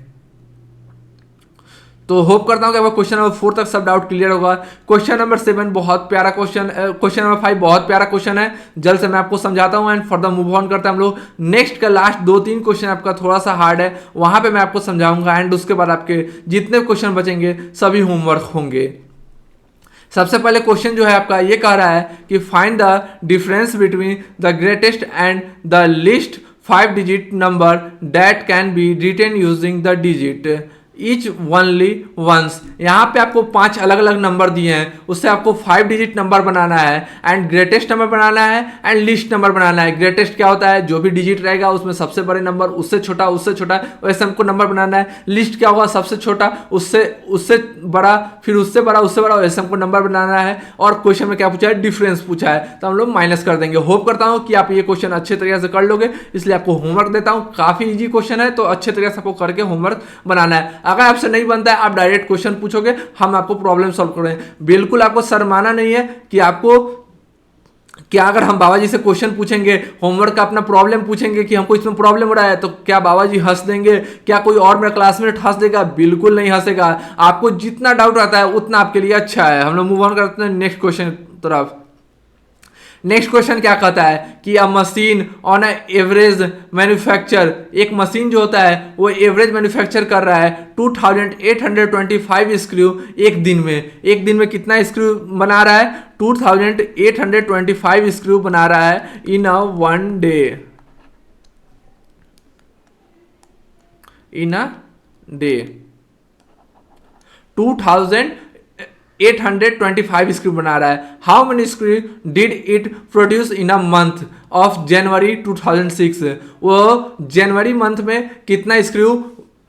तो होप करता हूँ कि आपको क्वेश्चन नंबर 4 तक सब डाउट क्लियर होगा। क्वेश्चन नंबर 7 बहुत प्यारा क्वेश्चन, क्वेश्चन नंबर 5 बहुत प्यारा क्वेश्चन है, जल्द से मैं आपको समझाता हूँ एंड फर्दर मूव ऑन करते हैं हम लोग। नेक्स्ट का लास्ट 2-3 क्वेश्चन आपका थोड़ा सा हार्ड है, वहां पे मैं आपको समझाऊंगा एंड उसके बाद आपके जितने क्वेश्चन बचेंगे सभी होमवर्क होंगे। सबसे पहले क्वेश्चन जो है आपका ये कह रहा है कि find the difference between the greatest and the least 5 digit number that can be written using the digit each only once. यहाँ पे आपको 5 अलग अलग नंबर दिए हैं, उससे आपको 5 डिजिट नंबर बनाना है एंड ग्रेटेस्ट नंबर बनाना है एंड लिस्ट नंबर बनाना है। ग्रेटेस्ट क्या होता है, जो भी डिजिट रहेगा उसमें सबसे बड़े नंबर, उससे छोटा वैसे हमको नंबर बनाना है। लिस्ट क्या होगा, सबसे छोटा उससे उससे बड़ा, फिर उससे बड़ा उससे बड़ा, वैसे हमको नंबर बनाना है। और क्वेश्चन में क्या पूछा है, डिफरेंस पूछा है, तो हम लोग माइनस कर देंगे। होप करता हूँ कि आप ये क्वेश्चन अच्छे तरीके से कर लोगे, इसलिए आपको होमवर्क देता हूँ। काफी इजी क्वेश्चन है, तो अच्छे तरीके से आपको करके होमवर्क बनाना है। अगर आपसे नहीं बनता है, आप डायरेक्ट क्वेश्चन पूछोगे, हम आपको प्रॉब्लम सॉल्व करेंगे। बिल्कुल आपको शर्माना नहीं है कि आपको क्या, अगर हम बाबा जी से क्वेश्चन पूछेंगे, होमवर्क का अपना प्रॉब्लम पूछेंगे कि हमको इसमें प्रॉब्लम हो रहा है, तो क्या बाबा जी हंस देंगे? क्या कोई और मेरा क्लासमेट हंस देगा? बिल्कुल नहीं हंसेगा। आपको जितना डाउट आता है उतना आपके लिए अच्छा है। हम लोग मूव ऑन करते हैं नेक्स्ट क्वेश्चन तरफ। नेक्स्ट क्वेश्चन क्या कहता है कि अ machine on a average manufacture, एक मशीन जो होता है वो एवरेज मैन्युफैक्चर कर रहा है 2825 स्क्रू एक दिन में कितना स्क्रू बना रहा है? 2825 स्क्रू बना रहा है in a one day, in a day 2825 screw बना रहा है। How many screw did it produce in a month of January 2006? वो जनवरी मंथ में कितना स्क्रू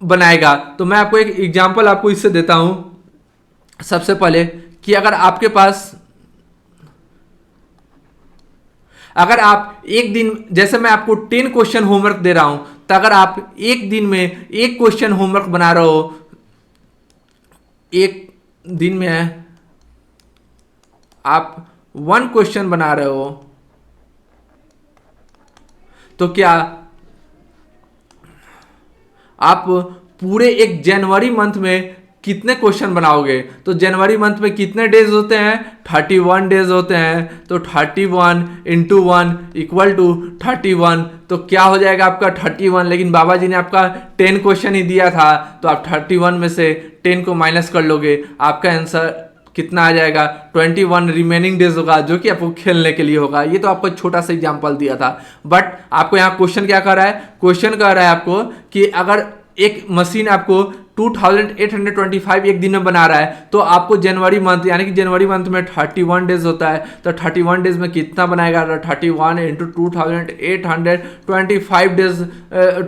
बनाएगा? तो मैं आपको एक एग्जांपल आपको इससे देता हूं। सबसे पहले कि अगर आप एक दिन, जैसे मैं आपको 10 क्वेश्चन होमवर्क दे रहा हूं, तो अगर आप एक दिन में एक क्वेश्चन होमवर्क बना रहे हो, एक दिन में आप 1 क्वेश्चन बना रहे हो, तो क्या आप पूरे एक जनवरी मंथ में कितने क्वेश्चन बनाओगे? तो जनवरी मंथ में कितने डेज होते हैं? 31 डेज होते हैं। तो 31 इंटू 1 इक्वल टू 31। तो क्या हो जाएगा आपका 31। लेकिन बाबा जी ने आपका 10 क्वेश्चन ही दिया था, तो आप 31 में से 10 को माइनस कर लोगे, आपका आंसर कितना आ जाएगा? 21 रिमेनिंग डेज होगा, जो कि आपको खेलने के लिए होगा। ये तो आपको छोटा सा एग्जांपल दिया था, बट आपको यहाँ क्वेश्चन क्या कर रहा है? क्वेश्चन कह रहा है आपको कि अगर एक मशीन आपको 2825 एक दिन में बना रहा है, तो आपको जनवरी मंथ, यानी कि जनवरी मंथ में 31 डेज होता है, तो 31 डेज में कितना बनाएगा? 31 इंटू 2825 डेज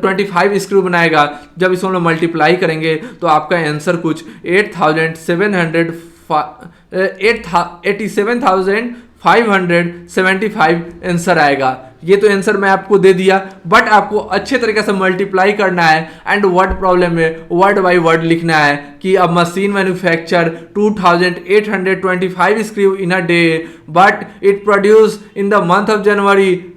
25 स्क्रू बनाएगा। जब इसको हम लोग मल्टीप्लाई करेंगे तो आपका आंसर कुछ 87,575 आंसर आएगा। ये तो आंसर मैं आपको दे दिया, बट आपको अच्छे तरीके से मल्टीप्लाई करना है एंड वर्ड प्रॉब्लम में वर्ड बाय वर्ड लिखना है कि अ machine manufacture 2825 screw in a day, but it produce in the month of January,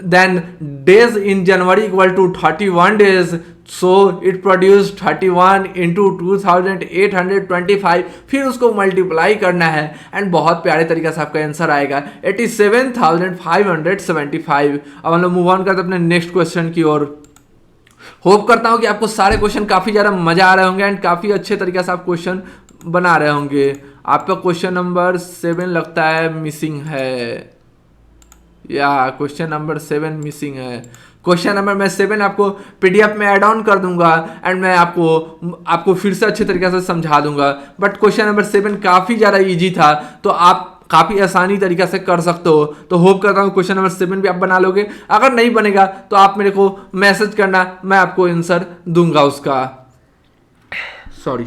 then days in January equal to 31 days, so it produced 31 into 2825। फिर उसको मल्टीप्लाई करना है एंड बहुत प्यारे तरीके से आपका आंसर आएगा 87,575। अब हम लोग मूव ऑन करते अपने नेक्स्ट क्वेश्चन की ओर। होप करता हूं कि आपको सारे क्वेश्चन काफी ज्यादा मजा आ रहे होंगे एंड काफी अच्छे तरीके से आप क्वेश्चन बना रहे होंगे। आपका क्वेश्चन नंबर 7 लगता है मिसिंग है, या क्वेश्चन नंबर 7 मिसिंग है। क्वेश्चन नंबर मैं 7 आपको पीडीएफ में ऐड ऑन कर दूंगा एंड मैं आपको फिर से अच्छे तरीके से समझा दूंगा। बट क्वेश्चन नंबर 7 काफी ज्यादा इजी था, तो आप काफी आसानी तरीके से कर सकते हो। तो होप करता हूँ क्वेश्चन नंबर 7 भी आप बना लोगे। अगर नहीं बनेगा तो आप मेरे को मैसेज करना, मैं आपको आंसर दूंगा उसका। सॉरी,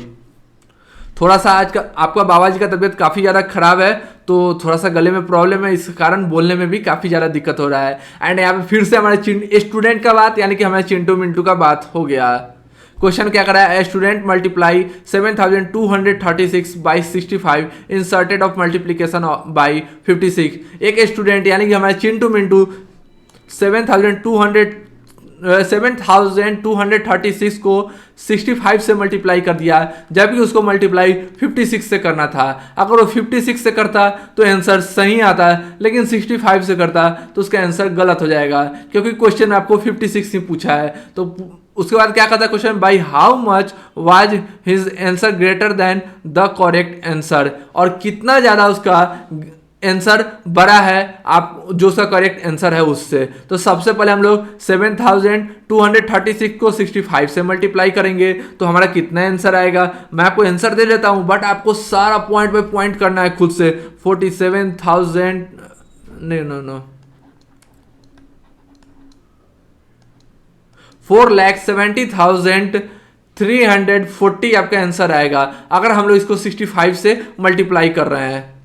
थोड़ा सा आज का आपका बाबा जी का तबीयत काफ़ी ज़्यादा खराब है, तो थोड़ा सा गले में प्रॉब्लम है, इस कारण बोलने में भी काफ़ी ज़्यादा दिक्कत हो रहा है। एंड यहाँ पे फिर से हमारे स्टूडेंट का बात, यानी कि हमारे चिंटू मिंटू का बात हो गया। क्वेश्चन क्या कर रहा है? Student multiply 7236 by 65 inserted of multiplication by 56। एक स्टूडेंट यानी कि हमारे चिंटू मिंटू 7200 7236 को 65 से मल्टीप्लाई कर दिया, जबकि उसको मल्टीप्लाई 56 से करना था। अगर वो 56 से करता तो आंसर सही आता, लेकिन 65 से करता तो उसका आंसर गलत हो जाएगा, क्योंकि क्वेश्चन में आपको 56 ही पूछा है। तो उसके बाद क्या कहता है question, by how much was his answer greater than the correct answer, और कितना ज़्यादा उसका आंसर बड़ा है आप जो उसका करेक्ट आंसर है उससे। तो सबसे पहले हम लोग 7236 को 65 से मल्टीप्लाई करेंगे तो हमारा कितना आंसर आएगा। मैं आपको आंसर दे देता हूं, बट आपको सारा पॉइंट पे पॉइंट करना है खुद से। 47,000 नो 4,70,340 आपका आंसर आएगा, अगर हम लोग इसको 65 से मल्टीप्लाई कर रहे हैं।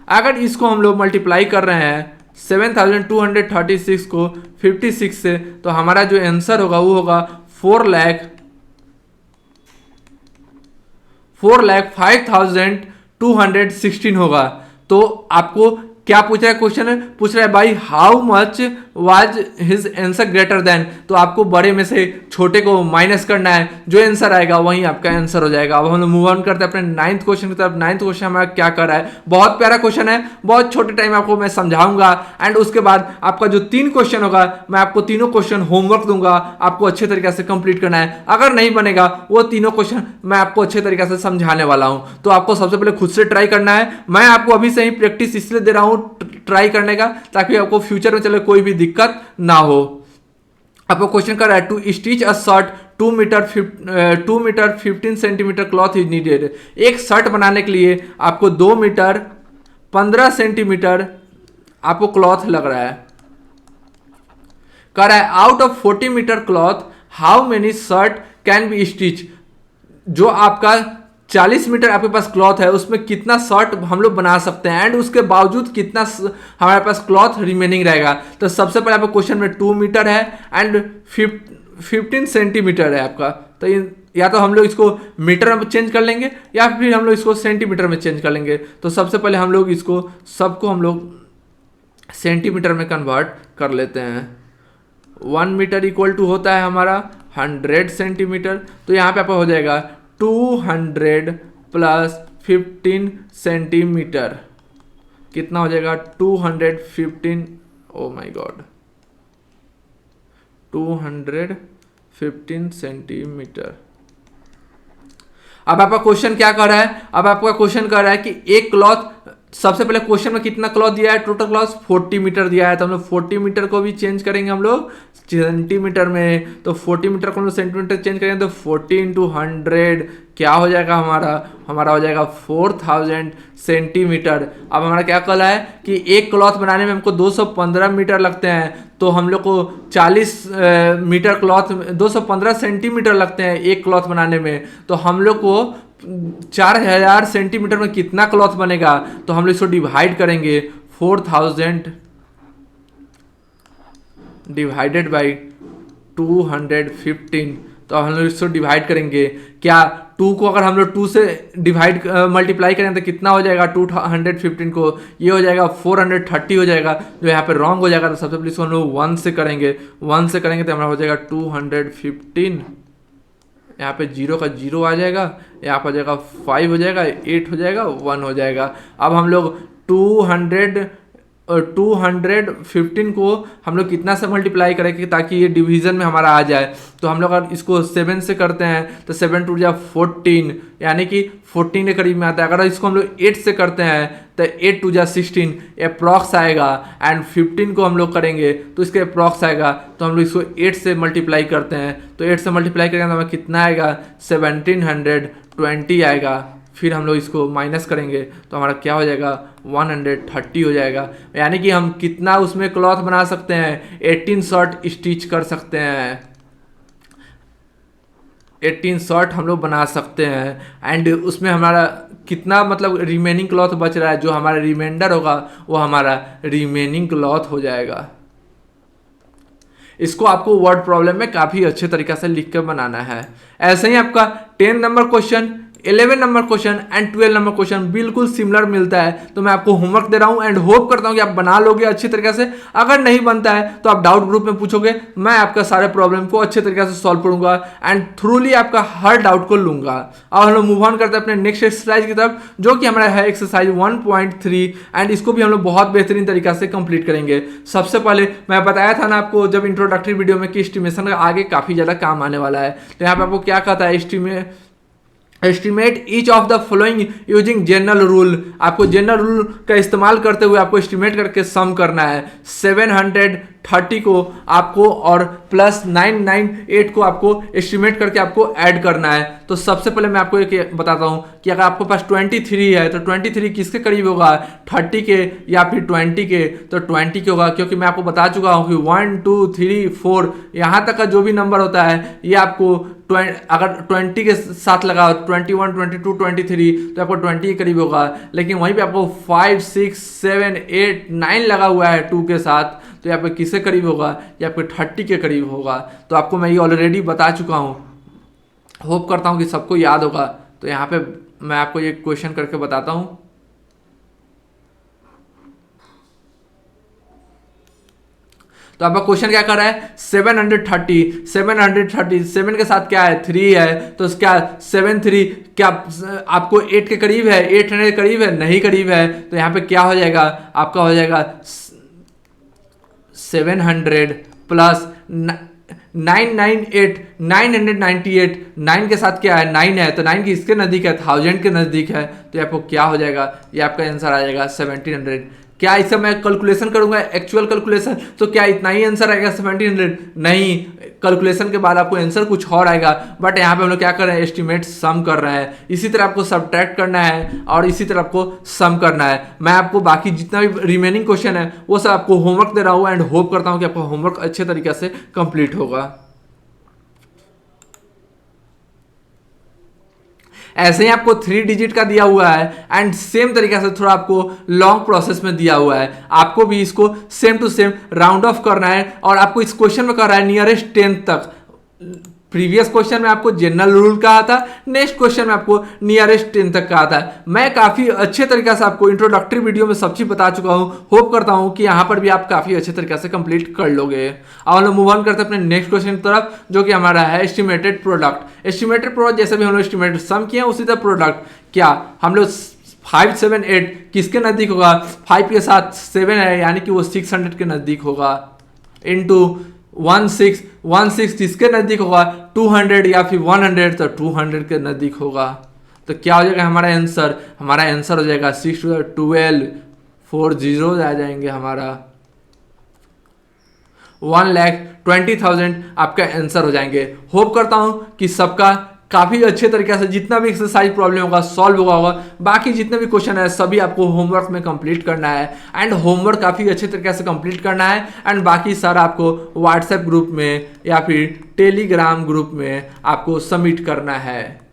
अगर इसको हम लोग मल्टीप्लाई कर रहे हैं 7236 को 56 से, तो हमारा जो आंसर होगा वो होगा 4,05,216 होगा। तो आपको क्या पूछ रहा है क्वेश्चन, पूछ रहा है भाई how much was his answer greater than, तो आपको बड़े में से छोटे को माइनस करना है, जो आंसर आएगा वही आपका आंसर हो जाएगा। अब हम लोग मूव ऑन करते हैं अपने 9th क्वेश्चन की तरफ। 9th क्वेश्चन हमारा क्या कर रहा है, बहुत प्यारा क्वेश्चन है, बहुत छोटे टाइम आपको मैं समझाऊंगा, एंड उसके बाद आपका जो 3 क्वेश्चन होगा मैं आपको तीनों क्वेश्चन होमवर्क दूंगा, आपको अच्छे तरीके से कंप्लीट करना है। अगर नहीं बनेगा वो तीनों क्वेश्चन मैं आपको अच्छे तरीके से समझाने वाला हूं, तो आपको सबसे पहले खुद से ट्राई करना है। मैं आपको अभी से ही प्रैक्टिस इसलिए दे रहा हूं ट्राई करने का, ताकि आपको फ्यूचर में चले कोई भी दिक्कत ना हो। आपको क्वेश्चन कर रहा है, to stitch a shirt 2 metre 15 centimetre cloth is needed. एक शर्ट बनाने के लिए आपको 2 मीटर 15 सेंटीमीटर आपको क्लॉथ लग रहा है। कर रहा है out of 40 metre cloth how many shirt can be stitch. जो आपका 40 मीटर आपके पास क्लॉथ है उसमें कितना शर्ट हम लोग बना सकते हैं, एंड उसके बावजूद कितना हमारे पास क्लॉथ रिमेनिंग रहेगा। तो सबसे पहले आपको क्वेश्चन में 2 मीटर है एंड 15 सेंटीमीटर है आपका, तो या तो हम लोग इसको मीटर में चेंज कर लेंगे या फिर हम लोग इसको सेंटीमीटर में चेंज कर लेंगे। तो सबसे पहले हम लोग इसको सबको हम लोग सेंटीमीटर में कन्वर्ट कर लेते हैं। 1 मीटर इक्वल टू होता है हमारा 100 सेंटीमीटर, तो यहाँ पे आपका हो जाएगा 200 प्लस 15 सेंटीमीटर, कितना हो जाएगा 215, ओ माय गॉड 215 सेंटीमीटर। अब आपका क्वेश्चन क्या कर रहा है, अब आपका क्वेश्चन कर रहा है कि एक क्लॉथ, सबसे पहले क्वेश्चन में कितना क्लॉथ दिया है, टोटल क्लॉथ 40 मीटर दिया है, तो हम लोग 40 मीटर को भी चेंज करेंगे हम लोग सेंटीमीटर में। तो 40 मीटर को हम लोग सेंटीमीटर चेंज करेंगे तो 40 × 100 क्या हो जाएगा हमारा हो जाएगा 4000 सेंटीमीटर। अब हमारा क्या कहला है कि एक क्लॉथ बनाने में हमको 215 मीटर लगते हैं, तो हम लोग को 40 मीटर क्लॉथ 215 सेंटीमीटर लगते हैं एक क्लॉथ बनाने में, तो हम लोग को 4000 सेंटीमीटर में कितना क्लॉथ बनेगा। तो हम लोग इसको डिवाइड करेंगे 4000 डिवाइडेड बाई 215, तो हम लोग इसको डिवाइड करेंगे। क्या 2 को अगर हम लोग 2 से डिवाइड मल्टीप्लाई करें तो कितना हो जाएगा 215 को, ये हो जाएगा 430 हो जाएगा, जो यहाँ पे रॉन्ग हो जाएगा। तो सबसे पहले इसको हम लोग 1 से करेंगे तो हमारा हो जाएगा 215, यहाँ पे 0 का 0 आ जाएगा, यहाँ पर हो जाएगा 5 हो जाएगा, 8 हो जाएगा, 1 हो जाएगा। अब हम लोग 215 को हम लोग कितना से मल्टीप्लाई करेंगे ताकि ये डिवीजन में हमारा आ जाए। तो हम लोग अगर इसको 7 से करते हैं तो 7 टू जा 14, यानी कि 14 के करीब में आता है। अगर इसको हम लोग 8 से करते हैं तो 8 टू जा 16 अप्रॉक्स आएगा, एंड 15 को हम लोग करेंगे तो इसके अप्रॉक्स आएगा। तो हम लोग इसको 8 से मल्टीप्लाई करते हैं, तो 8 से मल्टीप्लाई करेंगे तो हमें कितना आएगा 1720 आएगा। फिर हम लोग इसको माइनस करेंगे तो हमारा क्या हो जाएगा 130 हो जाएगा। यानी कि हम कितना उसमें क्लॉथ बना सकते हैं, 18 शर्ट स्टिच कर सकते हैं, 18 शर्ट हम लोग बना सकते हैं। एंड उसमें हमारा कितना मतलब रिमेनिंग क्लॉथ बच रहा है, जो हमारा रिमाइंडर होगा वो हमारा रिमेनिंग क्लॉथ हो जाएगा। इसको आपको वर्ड प्रॉब्लम में काफ़ी अच्छे तरीके से लिख कर बनाना है। ऐसे ही आपका 10 number question 11 number question and 12 number question बिल्कुल सिमिलर मिलता है। तो मैं आपको होमवर्क दे रहा हूं एंड होप करता हूं कि आप बना लोगे अच्छी तरीके से। अगर नहीं बनता है तो आप डाउट ग्रुप में पूछोगे, मैं आपका सारे प्रॉब्लम को अच्छे तरीके से सॉल्व करूंगा एंड थ्रूली आपका हर डाउट को लूंगा। अब हम लोग मूव ऑन करते हैं अपने नेक्स्ट एक्सरसाइज की तरफ, जो कि हमारा है एक्सरसाइज 1.3 एंड इसको भी हम लोग बहुत बेहतरीन तरीका से कंप्लीट करेंगे। सबसे पहले मैं बताया था ना आपको जब इंट्रोडक्टरी वीडियो में कि एस्टिमेशन का आगे काफी ज्यादा काम आने वाला है। तो यहाँ पे आपको क्या कहता है, estimate each of the following using general rule. आपको जनरल रूल का इस्तेमाल करते हुए आपको एस्टिमेट करके सम करना है। 730 को आपको और प्लस 998 को आपको एस्टिमेट करके आपको ऐड करना है। तो सबसे पहले मैं आपको एक बताता हूं कि अगर आपके पास 23 है तो 23 किसके करीब होगा, 30 के या फिर 20 के। तो 20 के होगा, क्योंकि मैं आपको बता चुका हूं कि 1 2 3 4 यहां तक का जो भी नंबर होता है ये आपको अगर 20 के साथ लगा 21 22 23 तो आपको 20 के करीब होगा। लेकिन वहीं पे आपको 5 6 7 8 9 लगा हुआ है 2 के साथ, तो यहाँ पे किसके करीब होगा, ये आपके 30 के करीब होगा। तो आपको मैं ये ऑलरेडी बता चुका हूँ, होप करता हूँ कि सबको याद होगा। तो यहाँ पे मैं आपको ये क्वेश्चन करके बताता हूँ। तो आपका क्वेश्चन क्या कर रहा है, 730 7 के साथ क्या है 3 है, तो क्या 7 3 क्या आपको 8 के करीब है, 800 के करीब है, नहीं करीब है। तो यहाँ पे क्या हो जाएगा, आपका हो जाएगा 700 प्लस 998 998 9 के साथ क्या है 9 है, तो 9 की इसके नज़दीक है, 1000 के नज़दीक है। तो आपको क्या हो जाएगा, ये आपका आंसर आ जाएगा 1700। क्या इससे मैं कैलकुलेशन करूंगा एक्चुअल कैलकुलेशन, तो क्या इतना ही आंसर आएगा 1700? नहीं, कैलकुलेशन के बाद आपको आंसर कुछ और आएगा। बट यहाँ पे हम लोग क्या कर रहे हैं, एस्टिमेट सम कर रहे हैं। इसी तरह आपको सब्ट्रैक्ट करना है और इसी तरह आपको सम करना है। मैं आपको बाकी जितना भी रिमेनिंग क्वेश्चन है वो सब आपको होमवर्क दे रहा हूँ एंड होप करता हूँ कि आपका होमवर्क अच्छे तरीके से कंप्लीट होगा। ऐसे ही आपको 3 डिजिट का दिया हुआ है एंड सेम तरीके से थोड़ा आपको लॉन्ग प्रोसेस में दिया हुआ है। आपको भी इसको same to same round off करना है और आपको इस क्वेश्चन में कर रहा है नियरेस्ट 10 तक। प्रीवियस क्वेश्चन में आपको जनरल रूल कहा था, नेक्स्ट क्वेश्चन में आपको नियरेस्ट 10 तक कहा था। मैं काफी अच्छे तरीके से आपको इंट्रोडक्टरी वीडियो में सब चीज बता चुका हूं। होप करता हूं कि यहां पर भी आप काफी अच्छे तरीके से कंप्लीट कर लोगे। अब हम लोग मूव ऑन करते हैं अपने नेक्स्ट क्वेश्चन की तरफ, जो कि हमारा है एस्टिमेटेड प्रोडक्ट। एस्टिमेटेड प्रोडक्ट जैसे भी हम लोग एस्टिमेटेड सम किए उसी तरह प्रोडक्ट, क्या हम लोग 5 7 8 किसके नजदीक होगा, 5 के साथ 7 है यानी कि वो 600 के नजदीक होगा, इनटू 16 किसके नजदीक होगा, 200 या फिर 100, तो 200 के नजदीक होगा। तो क्या हो जाएगा हमारा आंसर, हमारा आंसर हो जाएगा 6 12 4 जीरो आ जाएंगे, हमारा 1,20,000 आपका आंसर हो जाएंगे। होप करता हूं कि सबका काफी अच्छे तरीके से जितना भी एक्सरसाइज प्रॉब्लम होगा सॉल्व होगा। बाकी जितने भी क्वेश्चन है सभी आपको होमवर्क में कंप्लीट करना है एंड होमवर्क काफी अच्छे तरीके से कंप्लीट करना है एंड बाकी सारा आपको व्हाट्सएप ग्रुप में या फिर टेलीग्राम ग्रुप में आपको सबमिट करना है।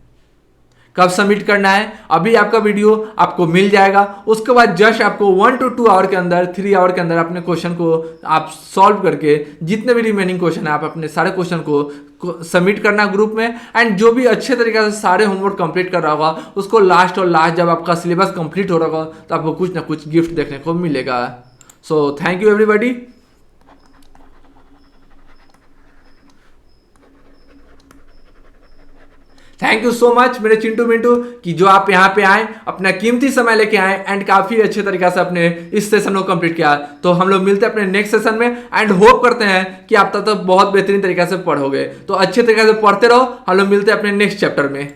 कब सबमिट करना है, अभी आपका वीडियो आपको मिल जाएगा। उसके बाद जस्ट आपको 1 to 2 आवर के अंदर 3 आवर के अंदर अपने क्वेश्चन को आप सॉल्व करके जितने भी रिमेनिंग क्वेश्चन है आप अपने सारे क्वेश्चन को सबमिट करना ग्रुप में एंड जो भी अच्छे तरीके से सारे होमवर्क कंप्लीट कर रहा होगा उसको लास्ट जब आपका सिलेबस कंप्लीट हो रहा होगा तो आपको कुछ ना कुछ गिफ्ट देखने को मिलेगा। So thank you everybody. Thank you so much मेरे चिंटू मिंटू कि जो आप यहाँ पे आए, अपना कीमती समय लेके आए एंड काफी अच्छे तरीके से अपने इस सेशन को कंप्लीट किया। तो हम लोग मिलते हैं अपने नेक्स्ट सेशन में एंड होप करते हैं कि आप तब तक बहुत बेहतरीन तरीके से पढ़ोगे। तो अच्छे तरीके से पढ़ते रहो, हम लोग मिलते हैं अपने नेक्स्ट चैप्टर में।